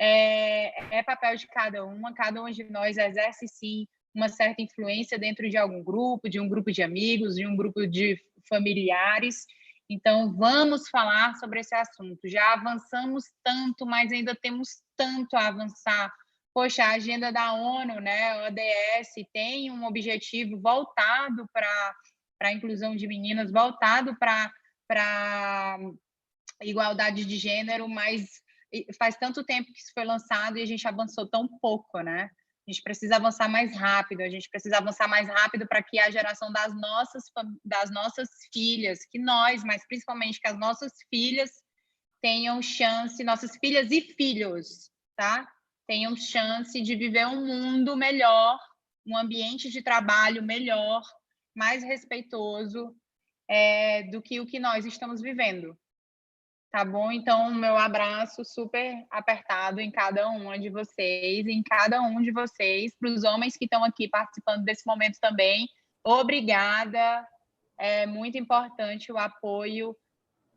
É papel de cada um de nós exerce, sim, uma certa influência dentro de algum grupo, de um grupo de amigos, de um grupo de familiares. Então, vamos falar sobre esse assunto. Já avançamos tanto, mas ainda temos tanto a avançar. Poxa, a agenda da ONU, né, a ODS, tem um objetivo voltado para a inclusão de meninas, voltado para a igualdade de gênero, mas faz tanto tempo que isso foi lançado e a gente avançou tão pouco, né? A gente precisa avançar mais rápido, para que a geração das nossas filhas, mas principalmente que as nossas filhas tenham chance, nossas filhas e filhos, tá? Tenham chance de viver um mundo melhor, um ambiente de trabalho melhor, mais respeitoso do que o que nós estamos vivendo. Tá bom? Então, meu abraço super apertado em cada uma de vocês, para os homens que estão aqui participando desse momento também. Obrigada. É muito importante o apoio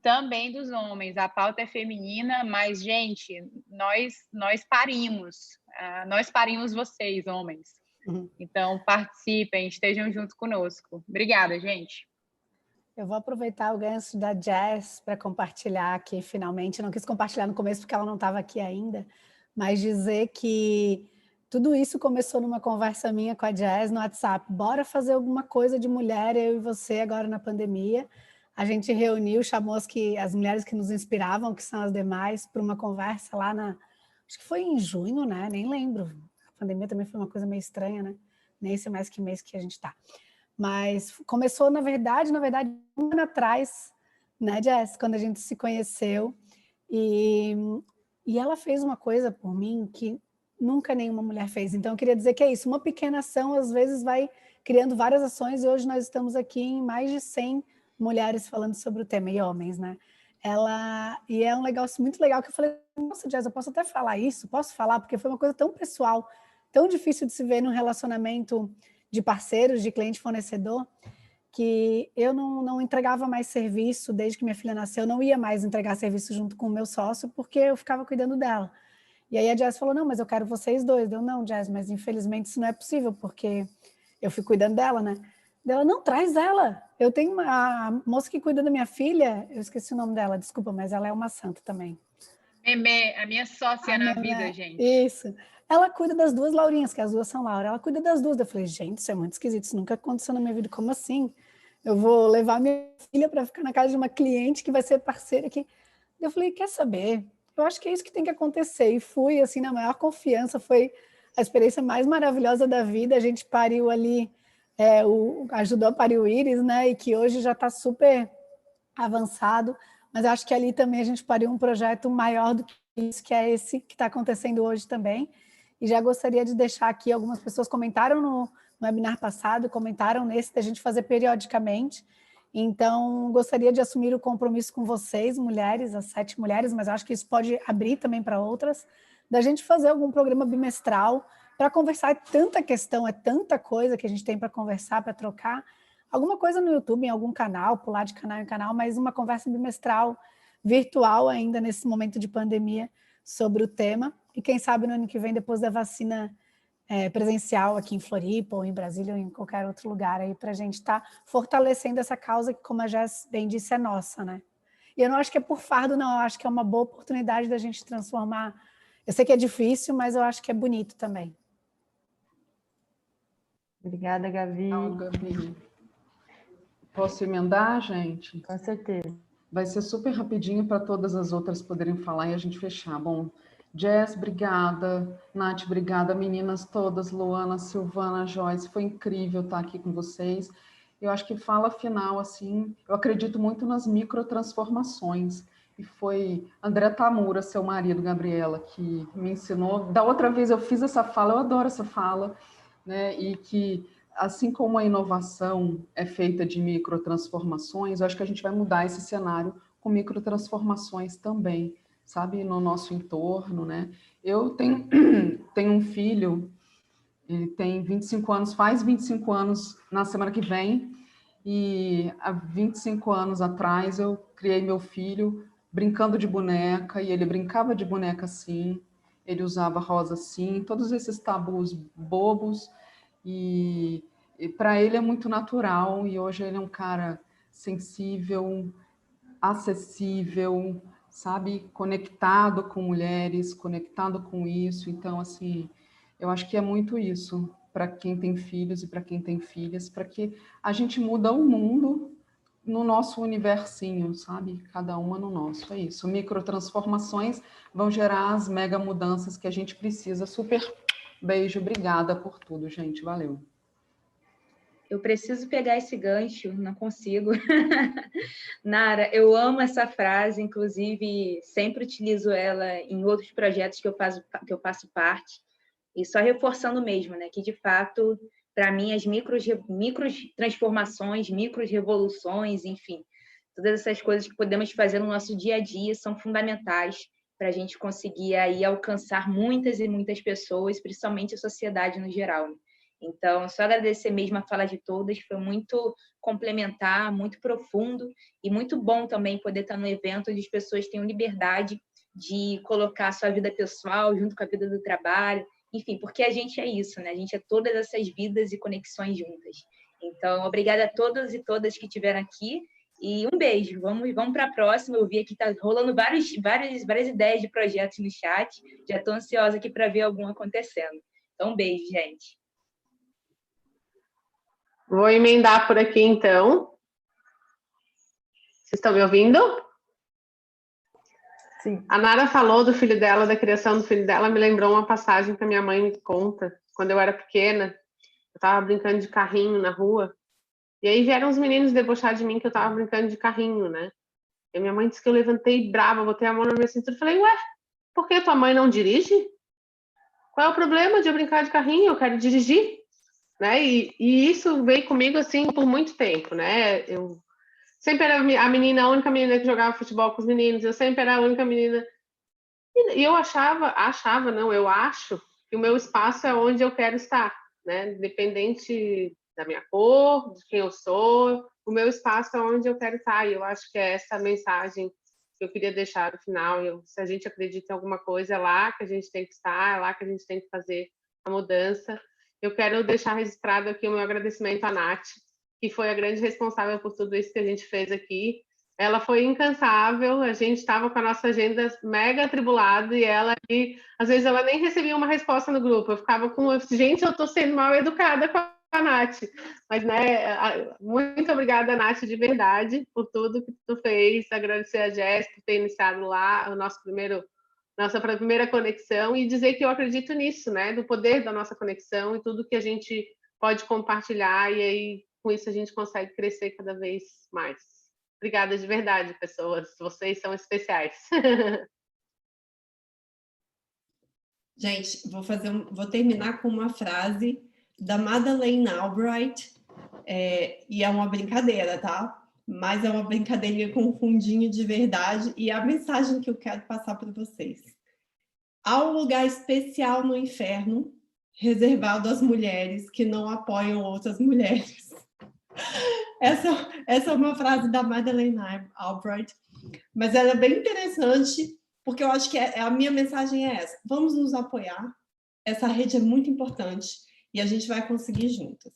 também dos homens. A pauta é feminina, mas, gente, nós parimos vocês, homens. Então, participem, estejam juntos conosco. Obrigada, gente. Eu vou aproveitar o gancho da Jazz para compartilhar aqui, finalmente. Não quis compartilhar no começo porque ela não estava aqui ainda, mas dizer que tudo isso começou numa conversa minha com a Jazz no WhatsApp. Bora fazer alguma coisa de mulher, eu e você, agora na pandemia. A gente reuniu, chamou as mulheres que nos inspiravam, que são as demais, para uma conversa lá acho que foi em junho, né? Nem lembro. A pandemia também foi uma coisa meio estranha, né? Nem sei mais que mês que a gente está. Mas começou, na verdade, um ano atrás, né, Jess? Quando a gente se conheceu. E ela fez uma coisa por mim que nunca nenhuma mulher fez. Então, eu queria dizer que é isso. Uma pequena ação, às vezes, vai criando várias ações. E hoje nós estamos aqui em mais de 100 mulheres falando sobre o tema, e homens, né? E é um negócio muito legal que eu falei, nossa, Jess, eu posso até falar isso? Posso falar? Porque foi uma coisa tão pessoal, tão difícil de se ver num relacionamento de parceiros, de cliente-fornecedor, que eu não entregava mais serviço desde que minha filha nasceu, eu não ia mais entregar serviço junto com o meu sócio, porque eu ficava cuidando dela. E aí a Jess falou, não, mas eu quero vocês dois. Eu, não, Jess, mas infelizmente isso não é possível, porque eu fui cuidando dela, né? Ela, não, traz ela. Eu tenho a moça que cuida da minha filha, eu esqueci o nome dela, desculpa, mas ela é uma santa também. Memê, a minha sócia na vida, gente. Isso. Ela cuida das duas Laurinhas, que as duas são Laura. Ela cuida das duas. Eu falei, gente, isso é muito esquisito, isso nunca aconteceu na minha vida. Como assim? Eu vou levar minha filha para ficar na casa de uma cliente que vai ser parceira aqui. Eu falei, quer saber? Eu acho que é isso que tem que acontecer. E fui, assim, na maior confiança. Foi a experiência mais maravilhosa da vida. A gente pariu ali, ajudou a parir o Iris, né? E que hoje já está super avançado. Mas eu acho que ali também a gente pariu um projeto maior do que isso, que é esse que está acontecendo hoje também. E já gostaria de deixar aqui, algumas pessoas comentaram no webinar passado, comentaram nesse, da gente fazer periodicamente. Então, gostaria de assumir o compromisso com vocês, mulheres, as 7 mulheres, mas acho que isso pode abrir também para outras, da gente fazer algum programa bimestral para conversar. É tanta questão, é tanta coisa que a gente tem para conversar, para trocar. Alguma coisa no YouTube, em algum canal, pular de canal em canal, mas uma conversa bimestral, virtual ainda nesse momento de pandemia sobre o tema. E quem sabe no ano que vem, depois da vacina presencial aqui em Floripa, ou em Brasília, ou em qualquer outro lugar aí, para a gente estar fortalecendo essa causa que, como a Jess bem disse, é nossa, né? E eu não acho que é por fardo, não. Eu acho que é uma boa oportunidade da gente transformar. Eu sei que é difícil, mas eu acho que é bonito também. Obrigada, Gabi. Não, Gabi. Posso emendar, gente? Com certeza. Vai ser super rapidinho para todas as outras poderem falar e a gente fechar. Bom, Jess, obrigada. Nath, obrigada. Meninas todas, Luana, Silvana, Joyce, foi incrível estar aqui com vocês. Eu acho que fala final, assim, eu acredito muito nas microtransformações. E foi André Tamura, seu marido, Gabriela, que me ensinou. Da outra vez eu fiz essa fala, eu adoro essa fala, né? E que, assim como a inovação é feita de microtransformações, eu acho que a gente vai mudar esse cenário com microtransformações também, sabe, no nosso entorno, né? Eu tenho um filho, ele tem 25 anos, faz 25 anos na semana que vem, e há 25 anos atrás eu criei meu filho brincando de boneca, e ele brincava de boneca assim, ele usava rosa assim, todos esses tabus bobos, e para ele é muito natural, e hoje ele é um cara sensível, acessível, sabe, conectado com mulheres, conectado com isso. Então, assim, eu acho que é muito isso para quem tem filhos e para quem tem filhas, para que a gente muda o mundo no nosso universinho, sabe? Cada uma no nosso, é isso. Microtransformações vão gerar as mega mudanças que a gente precisa. Super beijo, obrigada por tudo, gente. Valeu. Eu preciso pegar esse gancho, não consigo. Nara, eu amo essa frase, inclusive sempre utilizo ela em outros projetos que eu faço parte, e só reforçando mesmo, né, que de fato, para mim, as micros transformações, micros revoluções, enfim, todas essas coisas que podemos fazer no nosso dia a dia são fundamentais para a gente conseguir aí alcançar muitas e muitas pessoas, principalmente a sociedade no geral, né? Então, só agradecer mesmo a fala de todas, foi muito complementar, muito profundo e muito bom também poder estar no evento onde as pessoas tenham liberdade de colocar a sua vida pessoal junto com a vida do trabalho, enfim, porque a gente é isso, né? A gente é todas essas vidas e conexões juntas. Então, obrigada a todas e todas que estiveram aqui e um beijo. Vamos para a próxima. Eu vi aqui que está rolando várias ideias de projetos no chat. Já estou ansiosa aqui para ver algum acontecendo. Então, um beijo, gente. Vou emendar por aqui, então. Vocês estão me ouvindo? Sim. A Nara falou do filho dela, da criação do filho dela, me lembrou uma passagem que a minha mãe me conta. Quando eu era pequena, eu estava brincando de carrinho na rua, e aí vieram os meninos debochar de mim que eu estava brincando de carrinho, né? E minha mãe disse que eu levantei brava, botei a mão na minha cintura e falei, ué, por que tua mãe não dirige? Qual é o problema de eu brincar de carrinho? Eu quero dirigir. Né? E isso veio comigo assim por muito tempo, né? Eu sempre era a única menina que jogava futebol com os meninos, eu sempre era a única menina. E eu eu acho que o meu espaço é onde eu quero estar, né? Independente da minha cor, de quem eu sou, o meu espaço é onde eu quero estar. E eu acho que é essa mensagem que eu queria deixar no final. Se a gente acredita em alguma coisa, é lá que a gente tem que estar, é lá que a gente tem que fazer a mudança. Eu quero deixar registrado aqui o meu agradecimento à Nath, que foi a grande responsável por tudo isso que a gente fez aqui. Ela foi incansável, a gente estava com a nossa agenda mega atribulada e às vezes ela nem recebia uma resposta no grupo. Eu ficava gente, eu estou sendo mal educada com a Nath. Mas, né, muito obrigada, Nath, de verdade, por tudo que tu fez. Agradecer a Jéssica por ter iniciado lá nossa primeira conexão e dizer que eu acredito nisso, né? Do poder da nossa conexão e tudo que a gente pode compartilhar e aí com isso a gente consegue crescer cada vez mais. Obrigada de verdade, pessoas. Vocês são especiais. Gente, vou terminar com uma frase da Madeleine Albright, e é uma brincadeira, tá? Mas é uma brincadeirinha com um fundinho de verdade e é a mensagem que eu quero passar para vocês. Há um lugar especial no inferno reservado às mulheres que não apoiam outras mulheres. Essa é uma frase da Madeleine Albright, mas ela é bem interessante, porque eu acho que a minha mensagem é essa. Vamos nos apoiar, essa rede é muito importante e a gente vai conseguir juntas.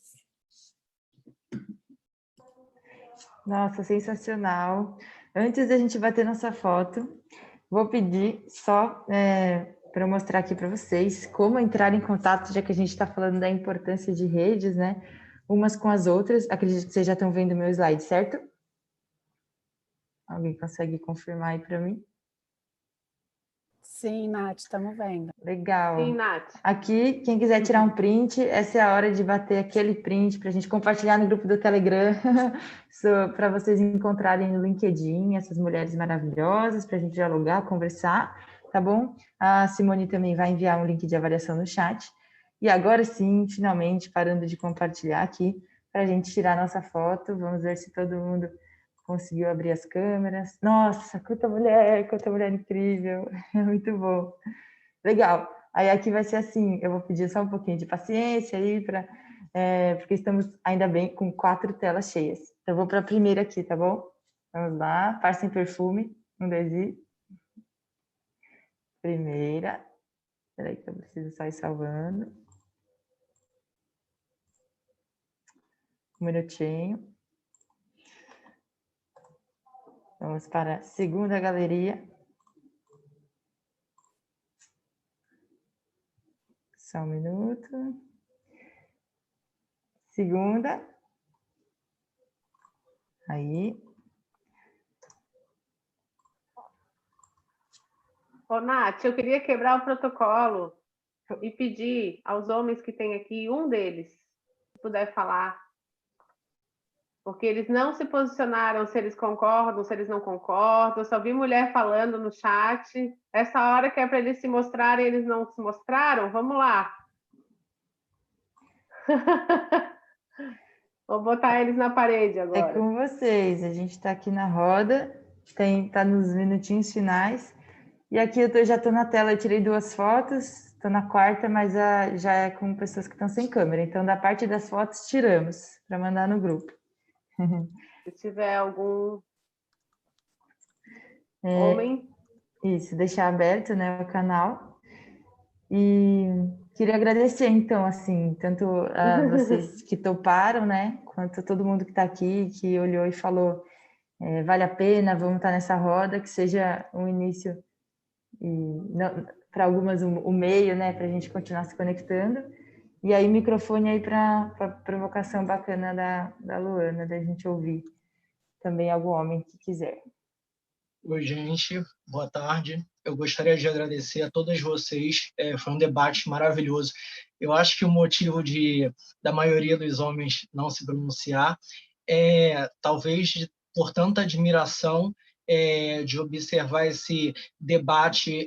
Nossa, sensacional. Antes da gente bater nossa foto, vou pedir só para mostrar aqui para vocês como entrar em contato, já que a gente está falando da importância de redes, né? Umas com as outras. Acredito que vocês já estão vendo o meu slide, certo? Alguém consegue confirmar aí para mim? Sim, Nath, estamos vendo. Legal. Sim, Nath. Aqui, quem quiser tirar um print, essa é a hora de bater aquele print para a gente compartilhar no grupo do Telegram, para vocês encontrarem no LinkedIn essas mulheres maravilhosas, para a gente dialogar, conversar, tá bom? A Simone também vai enviar um link de avaliação no chat. E agora sim, finalmente, parando de compartilhar aqui, para a gente tirar nossa foto. Vamos ver se todo mundo conseguiu abrir as câmeras. Nossa, quanta mulher incrível, é muito bom. Legal. Aí aqui vai ser assim, eu vou pedir só um pouquinho de paciência aí, porque estamos ainda bem com 4 telas cheias. Então, eu vou para a primeira aqui, tá bom? Vamos lá, par sem perfume, 1, 2 e... Primeira. Espera aí que eu preciso só ir salvando. Um minutinho. Vamos para a segunda galeria. Só um minuto. Segunda. Aí. Ô, Nath, eu queria quebrar o protocolo e pedir aos homens que tem aqui, um deles, se puder falar porque eles não se posicionaram se eles concordam, se eles não concordam. Eu só vi mulher falando no chat. Essa hora que é para eles se mostrarem, eles não se mostraram? Vamos lá. Vou botar eles na parede agora. É com vocês, a gente está aqui na roda, está nos minutinhos finais. E aqui já estou na tela, eu tirei 2 fotos, estou na quarta, mas já é com pessoas que estão sem câmera. Então, da parte das fotos, tiramos para mandar no grupo. Se tiver algum homem... Isso, deixar aberto, né, o canal. E queria agradecer, então, assim, tanto a vocês que toparam, né, quanto a todo mundo que está aqui, que olhou e falou, vale a pena, vamos estar nessa roda, que seja um início, e para algumas o meio, né, para a gente continuar se conectando. E aí, microfone aí para a provocação bacana da Luana, da gente ouvir também algum homem que quiser. Oi, gente, boa tarde. Eu gostaria de agradecer a todas vocês. Foi um debate maravilhoso. Eu acho que o motivo da maioria dos homens não se pronunciar é talvez por tanta admiração de observar esse debate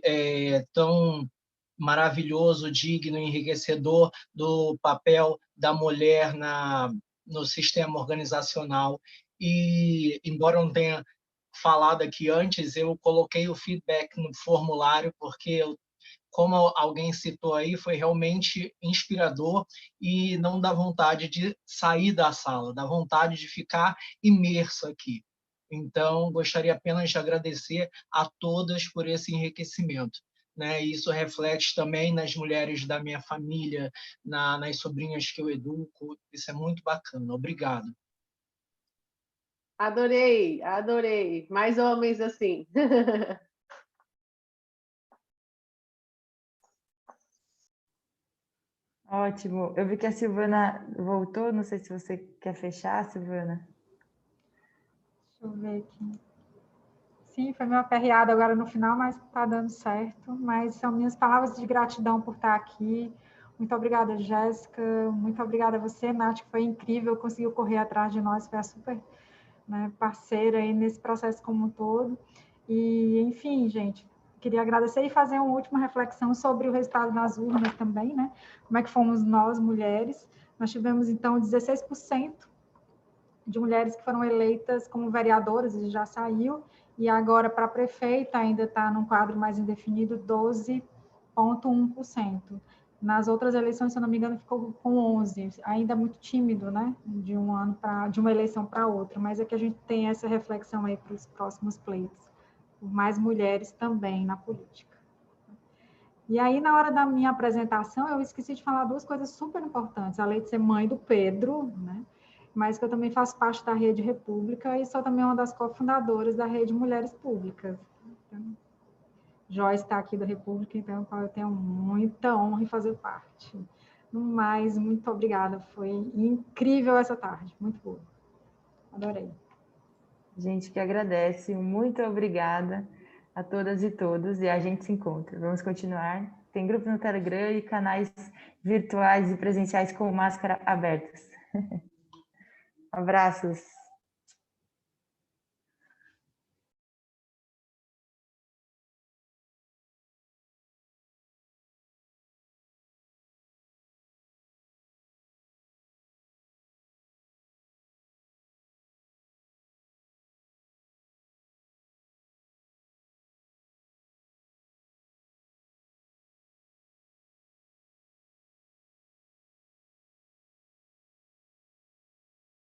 tão maravilhoso, digno, enriquecedor do papel da mulher no sistema organizacional. E, embora eu não tenha falado aqui antes, eu coloquei o feedback no formulário, porque, como alguém citou aí, foi realmente inspirador e não dá vontade de sair da sala, dá vontade de ficar imerso aqui. Então, gostaria apenas de agradecer a todas por esse enriquecimento. Né? Isso reflete também nas mulheres da minha família, nas sobrinhas que eu educo. Isso é muito bacana. Obrigado. Adorei, adorei. Mais homens assim. Ótimo. Eu vi que a Silvana voltou, não sei se você quer fechar, Silvana. Deixa eu ver aqui. Sim, foi meu aperreado agora no final, mas está dando certo. Mas são minhas palavras de gratidão por estar aqui. Muito obrigada, Jéssica. Muito obrigada a você, Nath, que foi incrível, conseguiu correr atrás de nós, foi a super, né, parceira aí nesse processo como um todo. E, enfim, gente, queria agradecer e fazer uma última reflexão sobre o resultado nas urnas também, né? Como é que fomos nós, mulheres. Nós tivemos, então, 16% de mulheres que foram eleitas como vereadoras, e já saiu, e agora para prefeita ainda está num quadro mais indefinido, 12,1%. Nas outras eleições, se eu não me engano, ficou com 11%, ainda muito tímido, né? De uma eleição para outra, mas é que a gente tem essa reflexão aí para os próximos pleitos, por mais mulheres também na política. E aí, na hora da minha apresentação, eu esqueci de falar 2 coisas super importantes, além de ser mãe do Pedro, né? Mas que eu também faço parte da Rede República e sou também uma das cofundadoras da Rede Mulheres Públicas. Então, Joyce está aqui da República, então eu tenho muita honra em fazer parte. No mais, muito obrigada, foi incrível essa tarde, muito boa. Adorei. Gente que agradece, muito obrigada a todas e todos, e a gente se encontra. Vamos continuar. Tem grupo no Telegram e canais virtuais e presenciais com máscara abertos. Abraços.